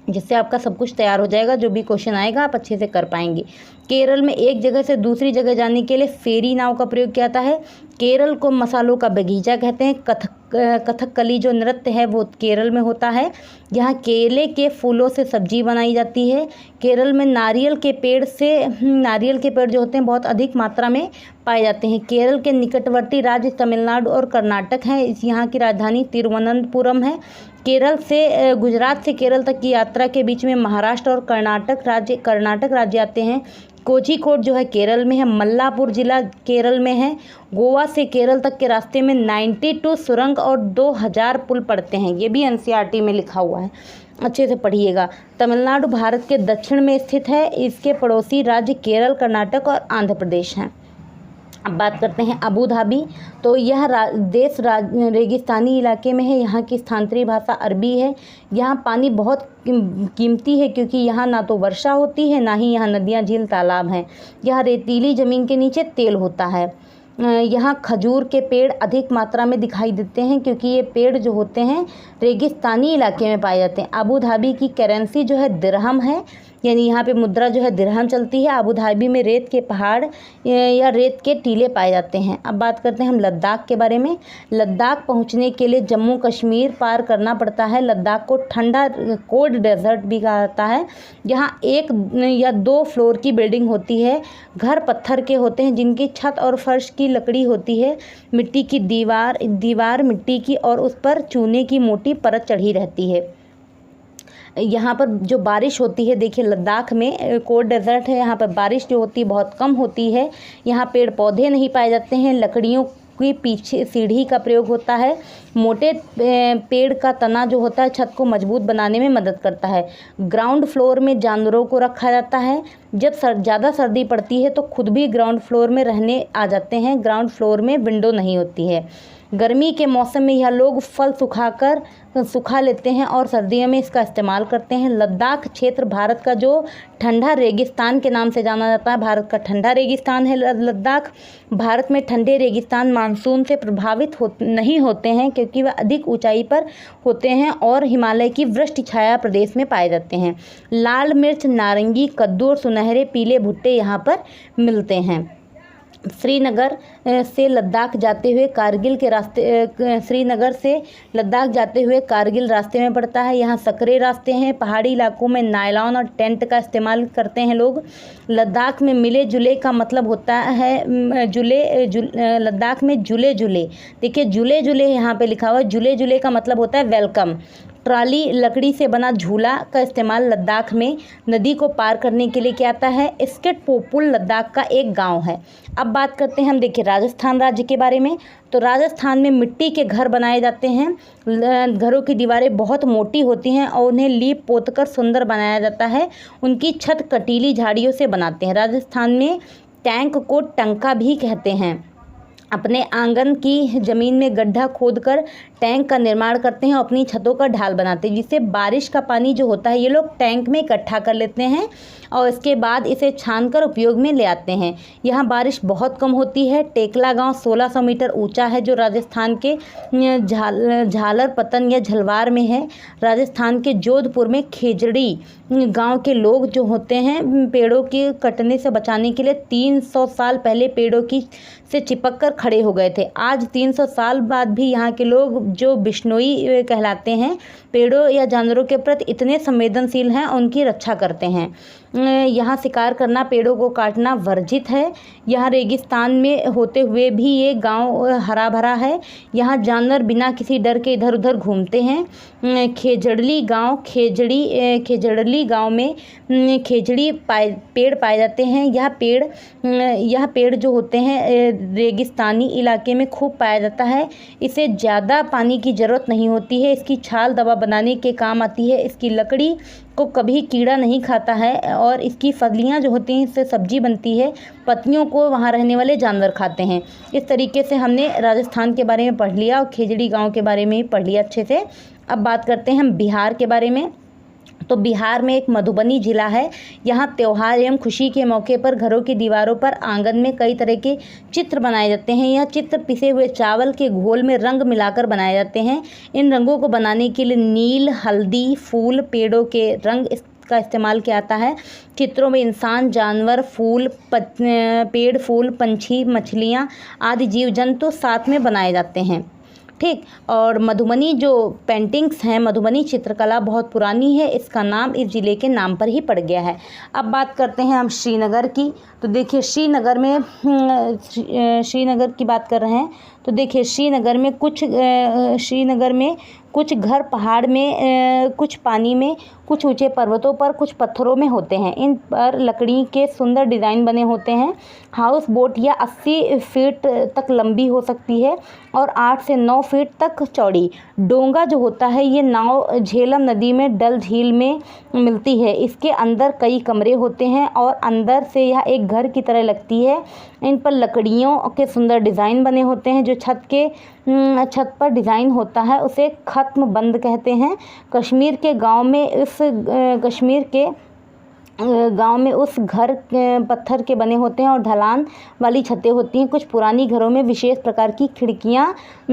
जिससे आपका सब कुछ तैयार हो जाएगा। जो भी क्वेश्चन आएगा आप अच्छे से कर पाएंगे। केरल में एक जगह से दूसरी जगह जाने के लिए फेरी नाव का प्रयोग किया जाता है। केरल को मसालों का बगीचा कहते हैं। कथकली जो नृत्य है वो केरल में होता है। यहाँ केले के फूलों से सब्जी बनाई जाती है। केरल में नारियल के पेड़ जो होते हैं बहुत अधिक मात्रा में पाए जाते हैं। केरल के निकटवर्ती राज्य तमिलनाडु और कर्नाटक हैं। यहाँ की राजधानी तिरुवनंतपुरम है। गुजरात से केरल तक की यात्रा के बीच में महाराष्ट्र और कर्नाटक राज्य आते हैं। कोझिकोड जो है केरल में है। मल्लापुर जिला केरल में है। गोवा से केरल तक के रास्ते में 92 सुरंग और 2000 पुल पड़ते हैं। ये भी एनसीईआरटी में लिखा हुआ है, अच्छे से पढ़िएगा। तमिलनाडु भारत के दक्षिण में स्थित है। इसके पड़ोसी राज्य केरल, कर्नाटक और आंध्र प्रदेश हैं। अब बात करते हैं अबू धाबी। तो यह देश रेगिस्तानी इलाके में है। यहाँ की स्थानीय भाषा अरबी है। यहाँ पानी बहुत कीमती है क्योंकि यहाँ ना तो वर्षा होती है, ना ही यहाँ नदियाँ, झील, तालाब हैं। यहाँ रेतीली ज़मीन के नीचे तेल होता है। यहाँ खजूर के पेड़ अधिक मात्रा में दिखाई देते हैं क्योंकि ये पेड़ जो होते हैं रेगिस्तानी इलाके में पाए जाते हैं। अबू धाबी की करेंसी जो है दिरहम है, यानी यहाँ पे मुद्रा जो है दिरहम चलती है। अबू धाबी में रेत के पहाड़ या रेत के टीले पाए जाते हैं। अब बात करते हैं हम लद्दाख के बारे में। लद्दाख पहुँचने के लिए जम्मू कश्मीर पार करना पड़ता है। लद्दाख को ठंडा कोल्ड डेजर्ट भी कहा जाता है। यहाँ 1 या 2 फ्लोर की बिल्डिंग होती है। घर पत्थर के होते हैं जिनकी छत और फर्श की लकड़ी होती है। मिट्टी की दीवार मिट्टी की और उस पर चूने की मोटी परत चढ़ी रहती है। यहाँ पर जो बारिश होती है, देखिए लद्दाख में कोल्ड डेजर्ट है, यहाँ पर बारिश जो होती है बहुत कम होती है। यहाँ पेड़ पौधे नहीं पाए जाते हैं। लकड़ियों की पीछे सीढ़ी का प्रयोग होता है। मोटे पेड़ का तना जो होता है छत को मजबूत बनाने में मदद करता है। ग्राउंड फ्लोर में जानवरों को रखा जाता है। जब ज़्यादा सर्दी पड़ती है तो खुद भी ग्राउंड फ्लोर में रहने आ जाते हैं। ग्राउंड फ्लोर में विंडो नहीं होती है। गर्मी के मौसम में यह लोग फल सुखा लेते हैं और सर्दियों में इसका इस्तेमाल करते हैं। लद्दाख क्षेत्र भारत का जो ठंडा रेगिस्तान के नाम से जाना जाता है। भारत का ठंडा रेगिस्तान है लद्दाख। भारत में ठंडे रेगिस्तान मानसून से प्रभावित नहीं होते हैं क्योंकि वह अधिक ऊंचाई पर होते हैं और हिमालय की वृष्टि छाया प्रदेश में पाए जाते हैं। लाल मिर्च, नारंगी, कद्दू और सुनहरे पीले भुट्टे यहाँ पर मिलते हैं। श्रीनगर से लद्दाख जाते हुए कारगिल रास्ते में पड़ता है। यहाँ सकरे रास्ते हैं। पहाड़ी इलाकों में नायलॉन और टेंट का इस्तेमाल करते हैं लोग। लद्दाख में मिले जुले का मतलब होता है लद्दाख में जुले जुले, देखिए जुले जुले यहाँ पे लिखा हुआ है। जुले जुले का मतलब होता है वेलकम। ट्राली लकड़ी से बना झूला का इस्तेमाल लद्दाख में नदी को पार करने के लिए किया जाता है। स्केट पोपुल लद्दाख का एक गांव है। अब बात करते हैं हम, देखिए, राजस्थान राज्य के बारे में। तो राजस्थान में मिट्टी के घर बनाए जाते हैं। घरों की दीवारें बहुत मोटी होती हैं और उन्हें लीप पोतकर सुंदर बनाया जाता है। उनकी छत कटीली झाड़ियों से बनाते हैं। राजस्थान में टैंक को टंका भी कहते हैं। अपने आंगन की ज़मीन में गड्ढा खोदकर टैंक का निर्माण करते हैं और अपनी छतों का ढाल बनाते हैं, जिससे बारिश का पानी जो होता है ये लोग टैंक में इकट्ठा कर लेते हैं और इसके बाद इसे छानकर उपयोग में ले आते हैं। यहाँ बारिश बहुत कम होती है। टेकला गांव 1600 मीटर ऊंचा है, जो राजस्थान के झालर पतन या झलवार में है। राजस्थान के जोधपुर में खेजड़ी गांव के लोग जो होते हैं, पेड़ों के कटने से बचाने के लिए 300 साल पहले पेड़ों की से चिपक कर खड़े हो गए थे। आज 300 साल बाद भी यहाँ के लोग, जो बिश्नोई कहलाते हैं, पेड़ों या जानवरों के प्रति इतने संवेदनशील हैं, उनकी रक्षा करते हैं। यहाँ शिकार करना, पेड़ों को काटना वर्जित है। यहाँ रेगिस्तान में होते हुए भी ये गांव हरा भरा है। यहाँ जानवर बिना किसी डर के इधर उधर घूमते हैं। खेजड़ली गांव में खेजड़ी पेड़ पाए जाते हैं। यह पेड़ जो होते हैं रेगिस्तानी इलाके में खूब पाया जाता है। इसे ज़्यादा पानी की ज़रूरत नहीं होती है। इसकी छाल दवा बनाने के काम आती है। इसकी लकड़ी को कभी कीड़ा नहीं खाता है और इसकी फलियां जो होती हैं, इससे सब्जी बनती है। पत्तियों को वहाँ रहने वाले जानवर खाते हैं। इस तरीके से हमने राजस्थान के बारे में पढ़ लिया और खेजड़ी गांव के बारे में भी पढ़ लिया अच्छे से। अब बात करते हैं हम बिहार के बारे में। तो बिहार में एक मधुबनी जिला है। यहाँ त्योहार एवं खुशी के मौके पर घरों की दीवारों पर, आंगन में कई तरह के चित्र बनाए जाते हैं। यह चित्र पिसे हुए चावल के घोल में रंग मिलाकर बनाए जाते हैं। इन रंगों को बनाने के लिए नील, हल्दी, फूल, पेड़ों के रंग का इस्तेमाल किया जाता है। चित्रों में इंसान, जानवर, पेड़, फूल, पंछी, मछलियाँ आदि जीव जंतु साथ में बनाए जाते हैं। ठीक। और मधुबनी जो पेंटिंग्स हैं, मधुबनी चित्रकला बहुत पुरानी है। इसका नाम इस ज़िले के नाम पर ही पड़ गया है। अब बात करते हैं हम श्रीनगर की। तो देखिए, श्रीनगर की बात कर रहे हैं। तो देखिए, श्रीनगर में कुछ घर पहाड़ में, कुछ पानी में, कुछ ऊंचे पर्वतों पर, कुछ पत्थरों में होते हैं। इन पर लकड़ी के सुंदर डिज़ाइन बने होते हैं। हाउस बोट या 80 फीट तक लंबी हो सकती है और 8 से 9 फीट तक चौड़ी। डोंगा जो होता है, ये नाव झेलम नदी में डल झील में मिलती है। इसके अंदर कई कमरे होते हैं और अंदर से यह एक घर की तरह लगती है। इन पर लकड़ियों के सुंदर डिज़ाइन बने होते हैं। जो छत पर डिज़ाइन होता है उसे खत्म बंद कहते हैं। कश्मीर के गांव में उस घर पत्थर के बने होते हैं और ढलान वाली छतें होती हैं। कुछ पुरानी घरों में विशेष प्रकार की खिड़कियां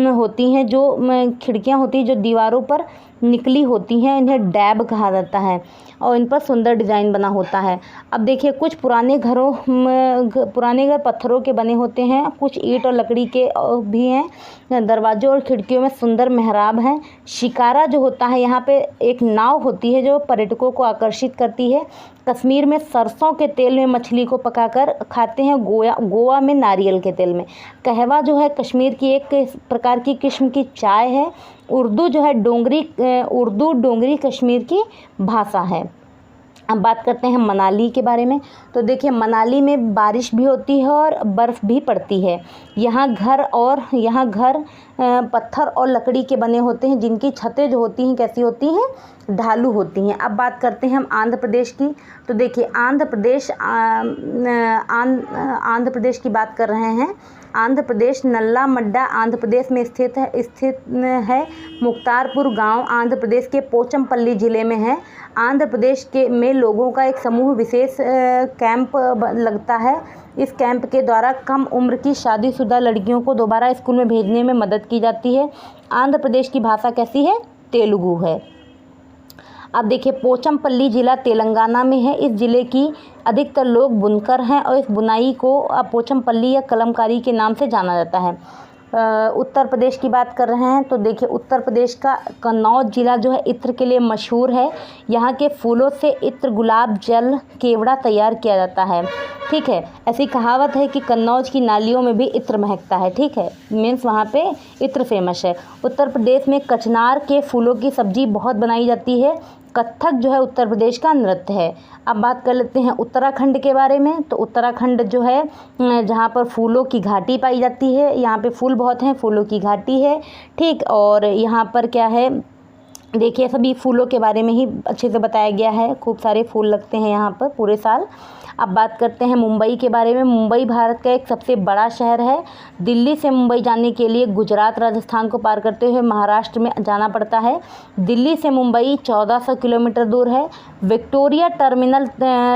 होती हैं, जो दीवारों पर निकली होती हैं। इन्हें डैब कहा जाता है और इन पर सुंदर डिज़ाइन बना होता है। अब देखिए, कुछ पुराने घर पत्थरों के बने होते हैं, कुछ ईंट और लकड़ी के भी हैं। दरवाजों और खिड़कियों में सुंदर मेहराब हैं। शिकारा जो होता है, यहाँ पे एक नाव होती है जो पर्यटकों को आकर्षित करती है। कश्मीर में सरसों के तेल में मछली को पकाकर खाते हैं। गोवा में नारियल के तेल में। कहवा जो है कश्मीर की एक प्रकार की किस्म की चाय है। उर्दू डोंगरी कश्मीर की भाषा है। अब बात करते हैं मनाली के बारे में। तो देखिए, मनाली में बारिश भी होती है और बर्फ़ भी पड़ती है। यहाँ घर पत्थर और लकड़ी के बने होते हैं, जिनकी छतें जो होती हैं कैसी होती हैं, ढालू होती हैं। अब बात करते हैं हम आंध्र प्रदेश की। तो देखिए, आंध्र प्रदेश की बात कर रहे हैं। आंध्र प्रदेश नल्ला मड्डा आंध्र प्रदेश में स्थित है। मुख्तारपुर गांव आंध्र प्रदेश के पोचमपल्ली ज़िले में है। आंध्र प्रदेश में लोगों का एक समूह विशेष कैंप लगता है। इस कैंप के द्वारा कम उम्र की शादीशुदा लड़कियों को दोबारा स्कूल में भेजने में मदद की जाती है। आंध्र प्रदेश की भाषा कैसी है? तेलुगु है। अब देखिए, पोचमपल्ली ज़िला तेलंगाना में है। इस ज़िले की अधिकतर लोग बुनकर हैं और इस बुनाई को पोचमपल्ली या कलमकारी के नाम से जाना जाता है। उत्तर प्रदेश की बात कर रहे हैं। तो देखिए, उत्तर प्रदेश का कन्नौज ज़िला जो है इत्र के लिए मशहूर है। यहाँ के फूलों से इत्र, गुलाब जल, केवड़ा तैयार किया जाता है। ठीक है। ऐसी कहावत है कि कन्नौज की नालियों में भी इत्र महकता है, ठीक है, मीन्स वहाँ पे इत्र फेमस है। उत्तर प्रदेश में कचनार के फूलों की सब्जी बहुत बनाई जाती है। कत्थक जो है उत्तर प्रदेश का नृत्य है। अब बात कर लेते हैं उत्तराखंड के बारे में। तो उत्तराखंड जो है जहाँ पर फूलों की घाटी पाई जाती है, यहाँ पे फूल बहुत हैं, फूलों की घाटी है, ठीक। और यहाँ पर क्या है, देखिए सभी फूलों के बारे में ही अच्छे से बताया गया है। खूब सारे फूल लगते हैं यहाँ पर पूरे साल। अब बात करते हैं मुंबई के बारे में। मुंबई भारत का एक सबसे बड़ा शहर है। दिल्ली से मुंबई जाने के लिए गुजरात राजस्थान को पार करते हुए महाराष्ट्र में जाना पड़ता है। दिल्ली से मुंबई 1400 किलोमीटर दूर है। Victoria terminal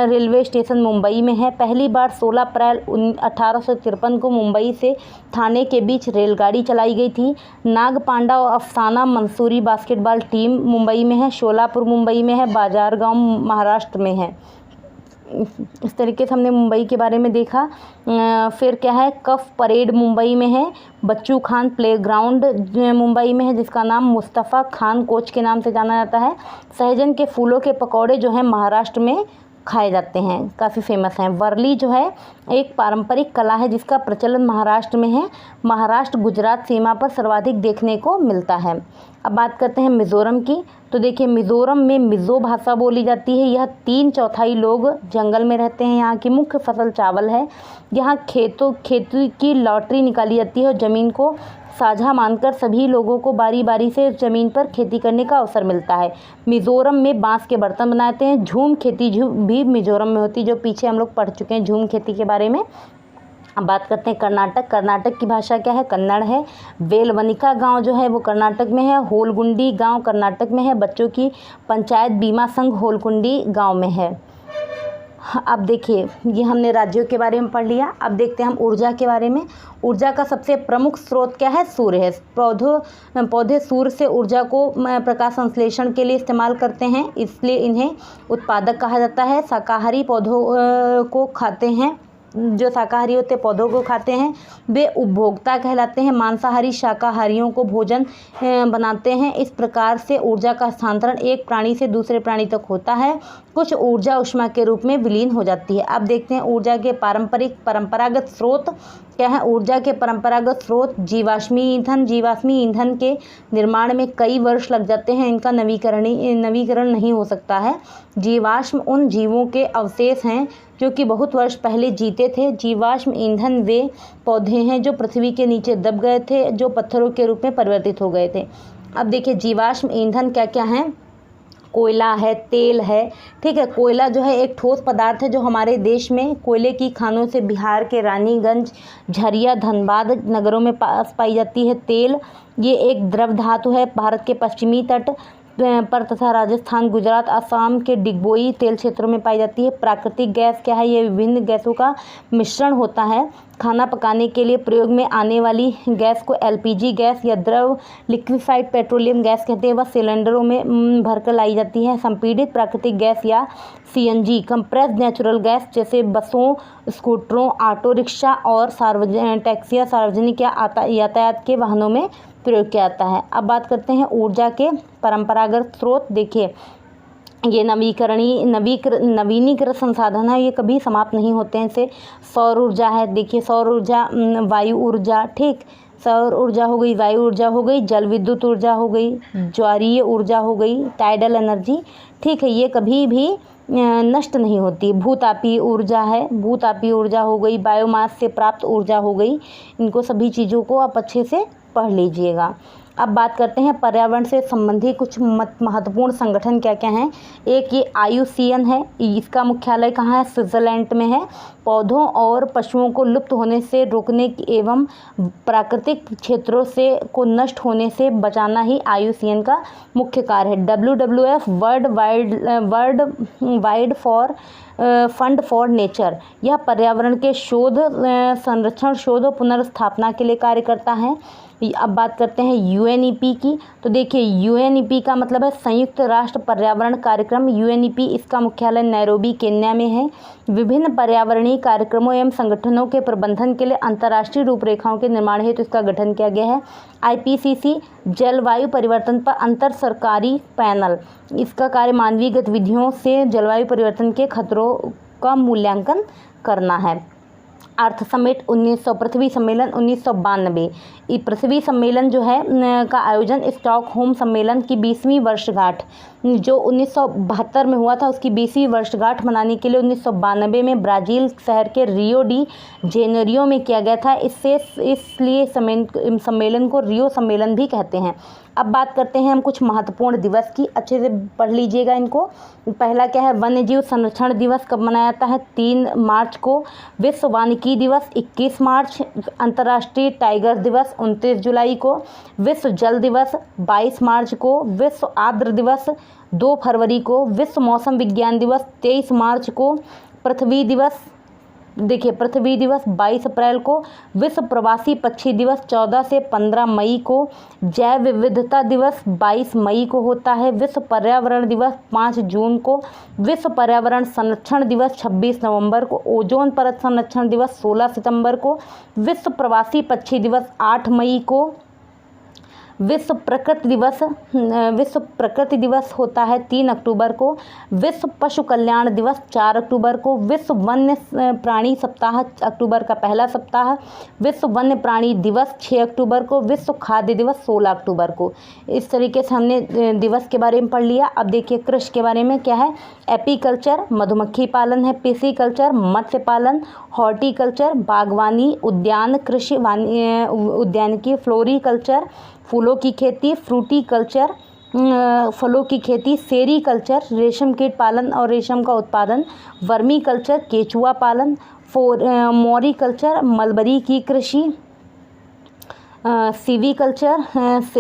railway station Mumbai में है। पहली बार 16 अप्रैल 1853 को मुंबई से थाने के बीच रेलगाड़ी चलाई गई थी। नागपांडा और अफसाना मंसूरी बास्केटबॉल टीम मुंबई में है। शोलापुर मुंबई में है। बाजार गांव महाराष्ट्र में है। इस तरीके से हमने मुंबई के बारे में देखा। फिर क्या है, कफ परेड मुंबई में है। बच्चू खान प्लेग्राउंड मुंबई में है, जिसका नाम मुस्तफ़ा खान कोच के नाम से जाना जाता है। सहजन के फूलों के पकौड़े जो हैं महाराष्ट्र में खाए जाते हैं, काफ़ी फेमस हैं। वर्ली जो है एक पारंपरिक कला है जिसका प्रचलन महाराष्ट्र में है। महाराष्ट्र गुजरात सीमा पर सर्वाधिक देखने को मिलता है। अब बात करते हैं मिज़ोरम की। तो देखिए मिज़ोरम में मिज़ो भाषा बोली जाती है। यह 3/4 लोग जंगल में रहते हैं। यहाँ की मुख्य फसल चावल है। यहाँ खेती की लॉटरी निकाली जाती है और ज़मीन को साझा मानकर सभी लोगों को बारी बारी से ज़मीन पर खेती करने का अवसर मिलता है। मिज़ोरम में बांस के बर्तन बनाते हैं। झूम खेती भी मिज़ोरम में होती है, जो पीछे हम लोग पढ़ चुके हैं झूम खेती के बारे में। अब बात करते हैं कर्नाटक। कर्नाटक की भाषा क्या है, कन्नड़ है। वेलवनिका गांव जो है वो कर्नाटक में है। होलगुंडी गांव कर्नाटक में है। बच्चों की पंचायत बीमा संघ होलकुंडी गांव में है। अब देखिए ये हमने राज्यों के बारे में पढ़ लिया। अब देखते हैं हम ऊर्जा के बारे में। ऊर्जा का सबसे प्रमुख स्रोत क्या है, सूर्य है। पौधे सूर्य से ऊर्जा को प्रकाश संश्लेषण के लिए इस्तेमाल करते हैं, इसलिए इन्हें उत्पादक कहा जाता है। शाकाहारी पौधों को खाते हैं, जो शाकाहारी होते पौधों को खाते हैं वे उपभोक्ता कहलाते हैं। मांसाहारी शाकाहारियों को भोजन बनाते हैं। इस प्रकार से ऊर्जा का स्थानांतरण एक प्राणी से दूसरे प्राणी तक होता है। कुछ ऊर्जा ऊष्मा के रूप में विलीन हो जाती है। अब देखते हैं ऊर्जा के परंपरागत स्रोत क्या है। ऊर्जा के परंपरागत स्रोत जीवाश्मी ईंधन। जीवाश्मी ईंधन के निर्माण में कई वर्ष लग जाते हैं, इनका नवीकरण नहीं हो सकता है। जीवाश्म उन जीवों के अवशेष हैं जो कि बहुत वर्ष पहले जीते थे। जीवाश्म ईंधन वे पौधे हैं जो पृथ्वी के नीचे दब गए थे, जो पत्थरों के रूप में परिवर्तित हो गए थे। अब देखिए जीवाश्म ईंधन क्या क्या हैं। कोयला है, तेल है, ठीक है। कोयला जो है एक ठोस पदार्थ है जो हमारे देश में कोयले की खानों से बिहार के रानीगंज, झरिया, धनबाद नगरों में पाई जाती है। तेल ये एक द्रव धातु है। भारत के पश्चिमी तट पर तथा राजस्थान, गुजरात, असम के डिगबोई तेल क्षेत्रों में पाई जाती है। प्राकृतिक गैस क्या है, ये विभिन्न गैसों का मिश्रण होता है। खाना पकाने के लिए प्रयोग में आने वाली गैस को एलपीजी गैस या द्रव लिक्विफाइड पेट्रोलियम गैस कहते हैं। वह सिलेंडरों में भरकर लाई जाती है। संपीड़ित प्राकृतिक गैस या सीएनजी कंप्रेस्ड नेचुरल गैस जैसे बसों, स्कूटरों, ऑटो रिक्शा और टैक्सियाँ सार्वजनिक या यातायात के वाहनों में प्रयोग किया जाता है। अब बात करते हैं ऊर्जा के परंपरागत स्रोत। देखिए ये नवीनीकृत संसाधन है, ये कभी समाप्त नहीं होते हैं। इसे सौर ऊर्जा है। देखिए सौर ऊर्जा, वायु ऊर्जा, ठीक, सौर ऊर्जा हो गई, वायु ऊर्जा हो गई, जल विद्युत ऊर्जा हो गई, ज्वारीय ऊर्जा हो गई, टाइडल एनर्जी, ठीक है, ये कभी भी नष्ट नहीं होती। भूतापीय ऊर्जा है, भूतापीय ऊर्जा हो गई, बायोमास से प्राप्त ऊर्जा हो गई। इनको सभी चीज़ों को आप अच्छे से पढ़ लीजिएगा। अब बात करते हैं पर्यावरण से संबंधित कुछ महत्वपूर्ण संगठन क्या क्या हैं। एक ये IUCN है, इसका मुख्यालय कहाँ है, स्विट्ज़रलैंड में है। पौधों और पशुओं को लुप्त होने से रोकने एवं प्राकृतिक क्षेत्रों से को नष्ट होने से बचाना ही IUCN का मुख्य कार्य है। WWF world wide fund for nature, यह पर्यावरण के शोध, संरक्षण, शोध और पुनर्स्थापना के लिए कार्य करता है। अब बात करते हैं UNEP की। तो देखिए UNEP का मतलब है संयुक्त राष्ट्र पर्यावरण कार्यक्रम। UNEP इसका मुख्यालय नैरोबी, केन्या में है। विभिन्न पर्यावरणीय कार्यक्रमों एवं संगठनों के प्रबंधन के लिए अंतर्राष्ट्रीय रूपरेखाओं के निर्माण हेतु इसका गठन किया गया है। IPCC जलवायु परिवर्तन पर अंतर सरकारी पैनल, इसका कार्य मानवीय गतिविधियों से जलवायु परिवर्तन के खतरों का मूल्यांकन करना है। अर्थ समिट 1900, पृथ्वी सम्मेलन 1992। ये पृथ्वी सम्मेलन जो है का आयोजन स्टॉकहोम सम्मेलन की 20वीं वर्षगांठ जो 1972 में हुआ था, उसकी 20वीं वर्षगांठ मनाने के लिए 1992 में ब्राज़ील शहर के रियो डी जेनेरियो में किया गया था। इसलिए सम्मेलन को रियो सम्मेलन भी कहते हैं। अब बात करते हैं हम कुछ महत्वपूर्ण दिवस की, अच्छे से पढ़ लीजिएगा इनको। पहला क्या है, वन्य जीव संरक्षण दिवस कब मनाया जाता है? 3 मार्च को। विश्व वानिकी दिवस 21 मार्च। अंतर्राष्ट्रीय टाइगर दिवस 29 जुलाई को। विश्व जल दिवस 22 मार्च को। विश्व आर्द्र दिवस 2 फरवरी को। विश्व मौसम विज्ञान दिवस 23 मार्च को। पृथ्वी दिवस 22 अप्रैल को। विश्व प्रवासी पक्षी दिवस 14 से 15 मई को। जैव विविधता दिवस 22 मई को होता है। विश्व पर्यावरण दिवस 5 जून को। विश्व पर्यावरण संरक्षण दिवस 26 नवंबर को। ओजोन परत संरक्षण दिवस 16 सितंबर को। विश्व प्रवासी पक्षी दिवस 8 मई को। विश्व प्रकृति दिवस होता है 3 अक्टूबर को। विश्व पशु कल्याण दिवस 4 अक्टूबर को। विश्व वन्य प्राणी सप्ताह अक्टूबर का पहला सप्ताह। विश्व वन्य प्राणी दिवस 6 अक्टूबर को। विश्व खाद्य दिवस 16 अक्टूबर को। इस तरीके से हमने दिवस के बारे में पढ़ लिया। अब देखिए कृषि के बारे में क्या है। एपीकल्चर मधुमक्खी पालन है। पिसिकल्चर मत्स्य पालन। हॉर्टिकल्चर बागवानी उद्यान कृषि उद्यानिकी। फ्लोरिकल्चर फूलों की खेती। फ्रूटिकल्चर फलों की खेती। सेरीकल्चर रेशम कीट पालन और रेशम का उत्पादन। वर्मी कल्चर केचुआ पालन। मोरिकल्चर मलबरी की कृषि। सिल्वीकल्चर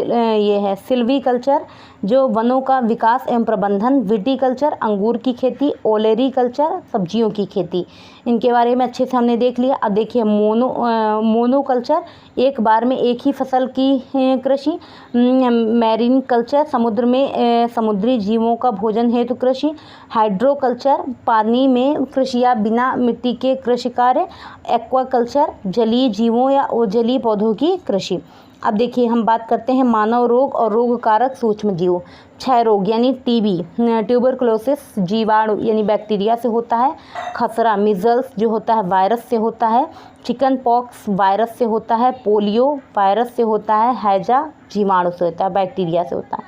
ये है सिल्वीकल्चर जो वनों का विकास एवं प्रबंधन। विटीकल्चर अंगूर की खेती। ओलेरीकल्चर सब्जियों की खेती। इनके बारे में अच्छे से हमने देख लिया। अब देखिए मोनोकल्चर एक बार में एक ही फसल की कृषि। मैरीन कल्चर समुद्र में समुद्री जीवों का भोजन हेतु कृषि। हाइड्रोकल्चर पानी में कृषि या बिना मिट्टी के कृषि कार्य। एक्वाकल्चर जलीय जीवों या जलीय पौधों की कृषि। अब देखिए हम बात करते हैं मानव रोग और रोग कारक सूक्ष्म जीव। क्षय रोग यानी टीबी। ट्यूबरकुलोसिस जीवाणु यानी बैक्टीरिया से होता है। खसरा मिजल्स जो होता है वायरस से होता है। चिकन पॉक्स वायरस से होता है। पोलियो वायरस से होता है। हैजा जीवाणु से होता है, बैक्टीरिया से होता है।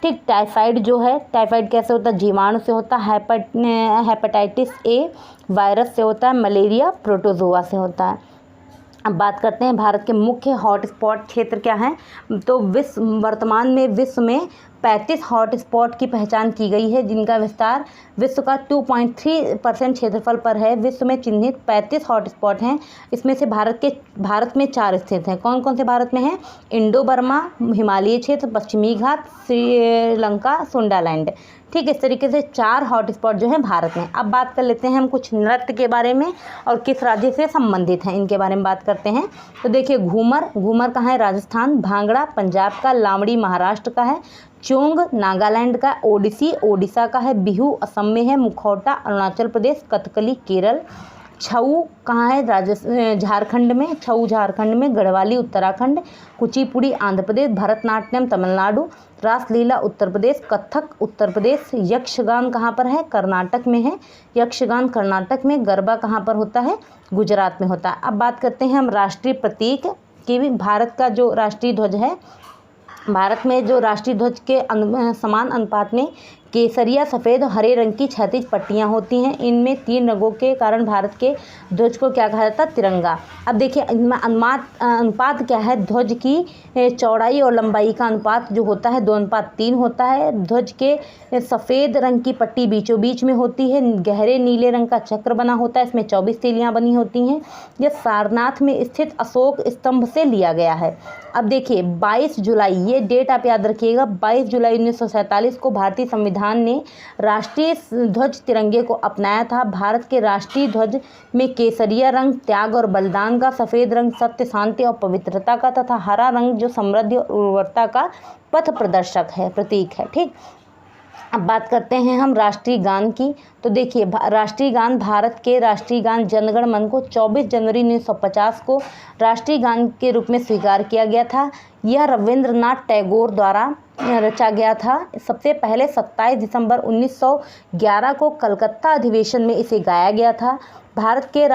ठीक। टाइफाइड जो है, टाइफाइड कैसे होता है? जीवाणु से होता है। हेपेटाइटिस ए वायरस से होता है। मलेरिया प्रोटोजोआ से होता है। अब बात करते हैं भारत के मुख्य हॉटस्पॉट क्षेत्र क्या हैं। तो वर्तमान में विश्व में 35 हॉटस्पॉट की पहचान की गई है, जिनका विस्तार विश्व का 2.3% क्षेत्रफल पर है। विश्व में चिन्हित 35 हॉटस्पॉट हैं। इसमें से भारत में 4 स्थित हैं। कौन कौन से भारत में हैं? इंडो बर्मा, हिमालय क्षेत्र, पश्चिमी घाट, श्रीलंका, सुंडालैंड। ठीक, इस तरीके से 4 हॉटस्पॉट जो हैं भारत में। अब बात कर लेते हैं हम कुछ नृत्य के बारे में और किस राज्य से संबंधित हैं इनके बारे में बात करते हैं। तो देखिए घूमर कहाँ है? राजस्थान। भांगड़ा पंजाब का। लावड़ी महाराष्ट्र का है। चोंग नागालैंड का। ओडिसी ओडिशा का है। बिहू असम में है। मुखौटा अरुणाचल प्रदेश। कथकली केरल। छऊ कहाँ है? झारखंड में। छऊ झारखंड में। गढ़वाली उत्तराखंड। कुचिपुड़ी आंध्र प्रदेश। भरतनाट्यम तमिलनाडु। रासलीला उत्तर प्रदेश। कथक उत्तर प्रदेश। यक्षगान कहाँ पर है? कर्नाटक में है। यक्षगान कर्नाटक में। गरबा कहाँ पर होता है? गुजरात में होता है। अब बात करते हैं हम राष्ट्रीय प्रतीक की भी। भारत का जो राष्ट्रीय ध्वज है, भारत में जो राष्ट्रीय ध्वज के समान अनुपात में केसरिया सफ़ेद और हरे रंग की क्षैतिज पट्टियाँ होती हैं। इनमें 3 रंगों के कारण भारत के ध्वज को क्या कहा जाता है? तिरंगा। अब देखिए इनमें अनुपात क्या है? ध्वज की चौड़ाई और लंबाई का अनुपात जो होता है 2:3 होता है। ध्वज के सफ़ेद रंग की पट्टी बीचों बीच में होती है। गहरे नीले रंग का चक्र बना होता है। इसमें 24 तीलियाँ बनी होती हैं। यह सारनाथ में स्थित अशोक स्तंभ से लिया गया है। अब देखिए 22 जुलाई, ये डेट आप याद रखिएगा, 22 जुलाई 1947 को भारतीय संविधान ने राष्ट्रीय ध्वज तिरंगे को अपनाया था। भारत के राष्ट्रीय ध्वज में केसरिया रंग त्याग और बलिदान का, सफ़ेद रंग सत्य शांति और पवित्रता का तथा हरा रंग जो समृद्धि और उर्वरता का पथ प्रदर्शक है, प्रतीक है। ठीक। अब बात करते हैं हम राष्ट्रीय गान की। तो देखिए राष्ट्रीय गान, भारत के राष्ट्रीय गान जनगण मन को 24 जनवरी 1950 को राष्ट्रीय गान के रूप में स्वीकार किया गया था। यह रविंद्रनाथ टैगोर द्वारा रचा गया था। सबसे पहले 27 दिसंबर 1911 को कलकत्ता अधिवेशन में इसे गाया गया था। भारतीय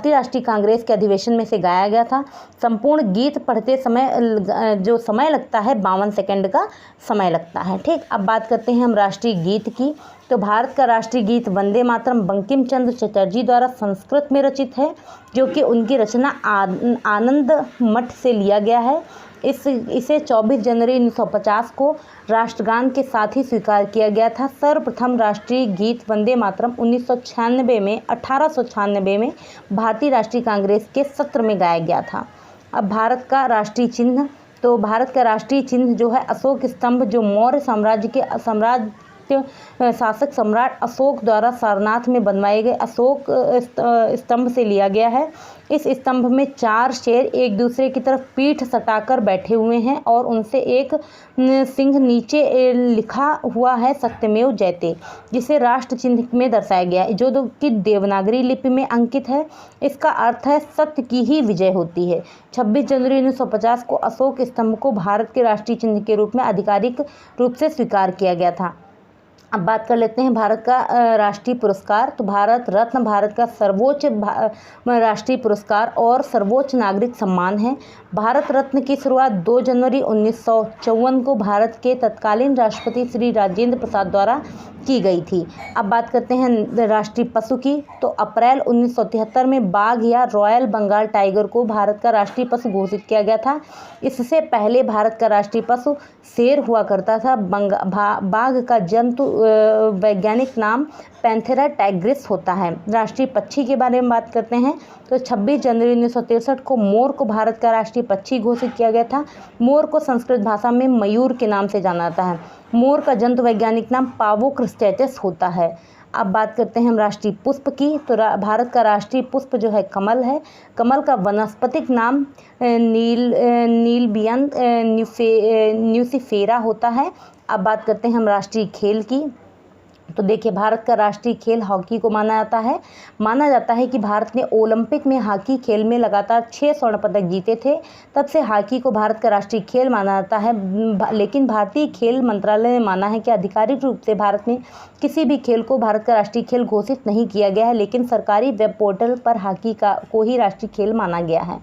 राष्ट्रीय कांग्रेस के अधिवेशन में इसे गाया गया था। संपूर्ण गीत पढ़ते समय जो समय लगता है 52 सेकंड का समय लगता है। ठीक, अब बात करते हैं हम राष्ट्रीय गीत की। तो भारत का राष्ट्रीय गीत वंदे मातरम बंकिम चंद्र चटर्जी द्वारा संस्कृत में रचित है, जो कि उनकी रचना आनंद मठ से लिया गया है। इसे 24 जनवरी 1950 को राष्ट्रगान के साथ ही स्वीकार किया गया था। सर्वप्रथम राष्ट्रीय गीत वंदे मातरम 1896 में भारतीय राष्ट्रीय कांग्रेस के सत्र में गाया गया था। अब भारत का राष्ट्रीय चिन्ह। तो भारत का राष्ट्रीय चिन्ह जो है अशोक स्तंभ, जो मौर्य साम्राज्य के शासक सम्राट अशोक द्वारा सारनाथ में बनवाए गए अशोक स्तंभ से लिया गया है। इस स्तंभ में 4 शेर एक दूसरे की तरफ पीठ सटाकर बैठे हुए हैं और उनसे एक सिंह नीचे लिखा हुआ है सत्यमेव जयते, जिसे राष्ट्र चिन्ह में दर्शाया गया है, जो कि देवनागरी लिपि में अंकित है। इसका अर्थ है सत्य की ही विजय होती है। 26 जनवरी 1950 को अशोक स्तंभ को भारत के राष्ट्रीय चिन्ह के रूप में आधिकारिक रूप से स्वीकार किया गया था। अब बात कर लेते हैं भारत का राष्ट्रीय पुरस्कार। तो भारत रत्न भारत का सर्वोच्च राष्ट्रीय पुरस्कार और सर्वोच्च नागरिक सम्मान है। भारत रत्न की शुरुआत 2 जनवरी 1954 को भारत के तत्कालीन राष्ट्रपति श्री राजेंद्र प्रसाद द्वारा की गई थी। अब बात करते हैं राष्ट्रीय पशु की। तो अप्रैल 1973 में बाघ या रॉयल बंगाल टाइगर को भारत का राष्ट्रीय पशु घोषित किया गया था। इससे पहले भारत का राष्ट्रीय पशु शेर हुआ करता था। बाघ का जंतु वैज्ञानिक नाम पैंथेरा टाइग्रिस होता है। राष्ट्रीय पक्षी के बारे में बात करते हैं। तो 26 जनवरी 1963 को मोर को भारत का राष्ट्रीय पक्षी घोषित किया गया था। मोर को संस्कृत भाषा में मयूर के नाम से जाना जाता है। मोर का जंतु वैज्ञानिक नाम पावोक्रिस्टेटस होता है। अब बात करते हैं हम राष्ट्रीय पुष्प की। तो भारत का राष्ट्रीय पुष्प जो है कमल है। कमल का वनस्पतिक नाम नीलबियम न्यूसिफेरा होता है। अब बात करते हैं हम राष्ट्रीय खेल की। तो देखिए, भारत का राष्ट्रीय खेल हॉकी को माना जाता है कि भारत ने ओलंपिक में हॉकी खेल में लगातार 6 स्वर्ण पदक जीते थे। तब से हॉकी को भारत का राष्ट्रीय खेल माना जाता है। लेकिन भारतीय खेल मंत्रालय ने माना है कि आधिकारिक रूप से भारत में किसी भी खेल को भारत का राष्ट्रीय खेल घोषित नहीं किया गया है, लेकिन सरकारी वेब पोर्टल पर हॉकी को ही राष्ट्रीय खेल माना गया है।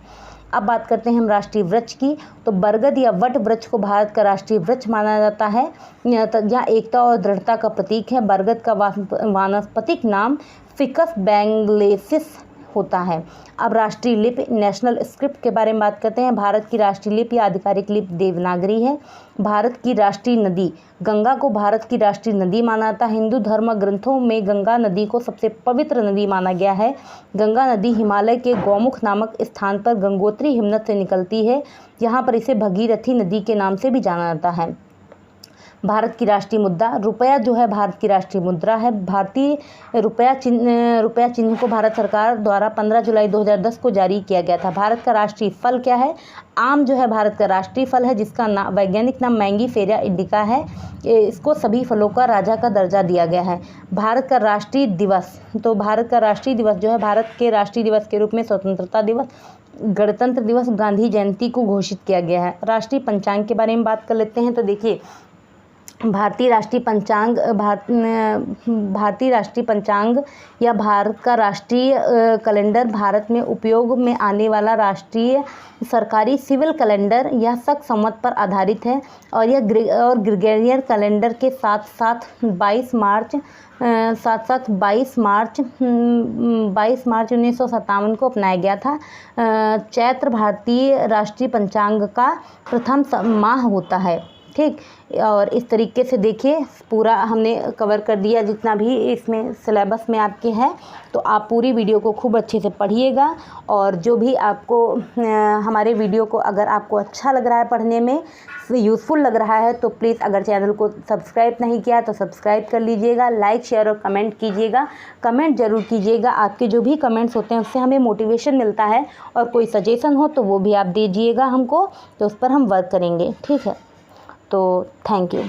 अब बात करते हैं हम राष्ट्रीय वृक्ष की। तो बरगद या वट वृक्ष को भारत का राष्ट्रीय वृक्ष माना जाता है। यह एकता और दृढ़ता का प्रतीक है। बरगद का वानस्पतिक नाम फिकस बेंगलेसिस होता है। अब राष्ट्रीय लिपि नेशनल स्क्रिप्ट के बारे में बात करते हैं। भारत की राष्ट्रीय लिपि आधिकारिक लिपि देवनागरी है। भारत की राष्ट्रीय नदी गंगा को भारत की राष्ट्रीय नदी माना जाता है। हिंदू धर्म ग्रंथों में गंगा नदी को सबसे पवित्र नदी माना गया है। गंगा नदी हिमालय के गौमुख नामक स्थान पर गंगोत्री हिमनद से निकलती है। यहाँ पर इसे भगीरथी नदी के नाम से भी जाना जाता है। भारत की राष्ट्रीय मुद्रा रुपया जो है भारत की राष्ट्रीय मुद्रा है। भारतीय रुपया चिन्ह को भारत सरकार द्वारा 15 जुलाई 2010 को जारी किया गया था। भारत का राष्ट्रीय फल क्या है? आम जो है भारत का राष्ट्रीय फल है, जिसका वैज्ञानिक नाम मैंगीफेरा इंडिका है। इसको सभी फलों का राजा का दर्जा दिया गया है। भारत का राष्ट्रीय दिवस। तो भारत का राष्ट्रीय दिवस जो है भारत के राष्ट्रीय दिवस के रूप में स्वतंत्रता दिवस, गणतंत्र दिवस, गांधी जयंती को घोषित किया गया है। राष्ट्रीय पंचांग के बारे में बात कर लेते हैं। तो देखिए, भारतीय राष्ट्रीय पंचांग या भारत का राष्ट्रीय कैलेंडर भारत में उपयोग में आने वाला राष्ट्रीय सरकारी सिविल कैलेंडर या शक संवत पर आधारित है और यह ग्रेगोरियन कैलेंडर के साथ साथ 22 मार्च 1957 को अपनाया गया था। चैत्र भारतीय राष्ट्रीय पंचांग का प्रथम माह होता है। ठीक, और इस तरीके से देखिए पूरा हमने कवर कर दिया जितना भी इसमें सिलेबस में आपके है। तो आप पूरी वीडियो को खूब अच्छे से पढ़िएगा और जो भी आपको हमारे वीडियो को अगर आपको अच्छा लग रहा है, पढ़ने में यूज़फुल लग रहा है, तो प्लीज़ अगर चैनल को सब्सक्राइब नहीं किया तो सब्सक्राइब कर लीजिएगा। लाइक, शेयर और कमेंट कीजिएगा। कमेंट ज़रूर कीजिएगा। आपके जो भी कमेंट्स होते हैं उससे हमें मोटिवेशन मिलता है और कोई सजेशन हो तो वो भी आप दीजिएगा हमको, तो उस पर हम वर्क करेंगे। ठीक है, तो थैंक यू।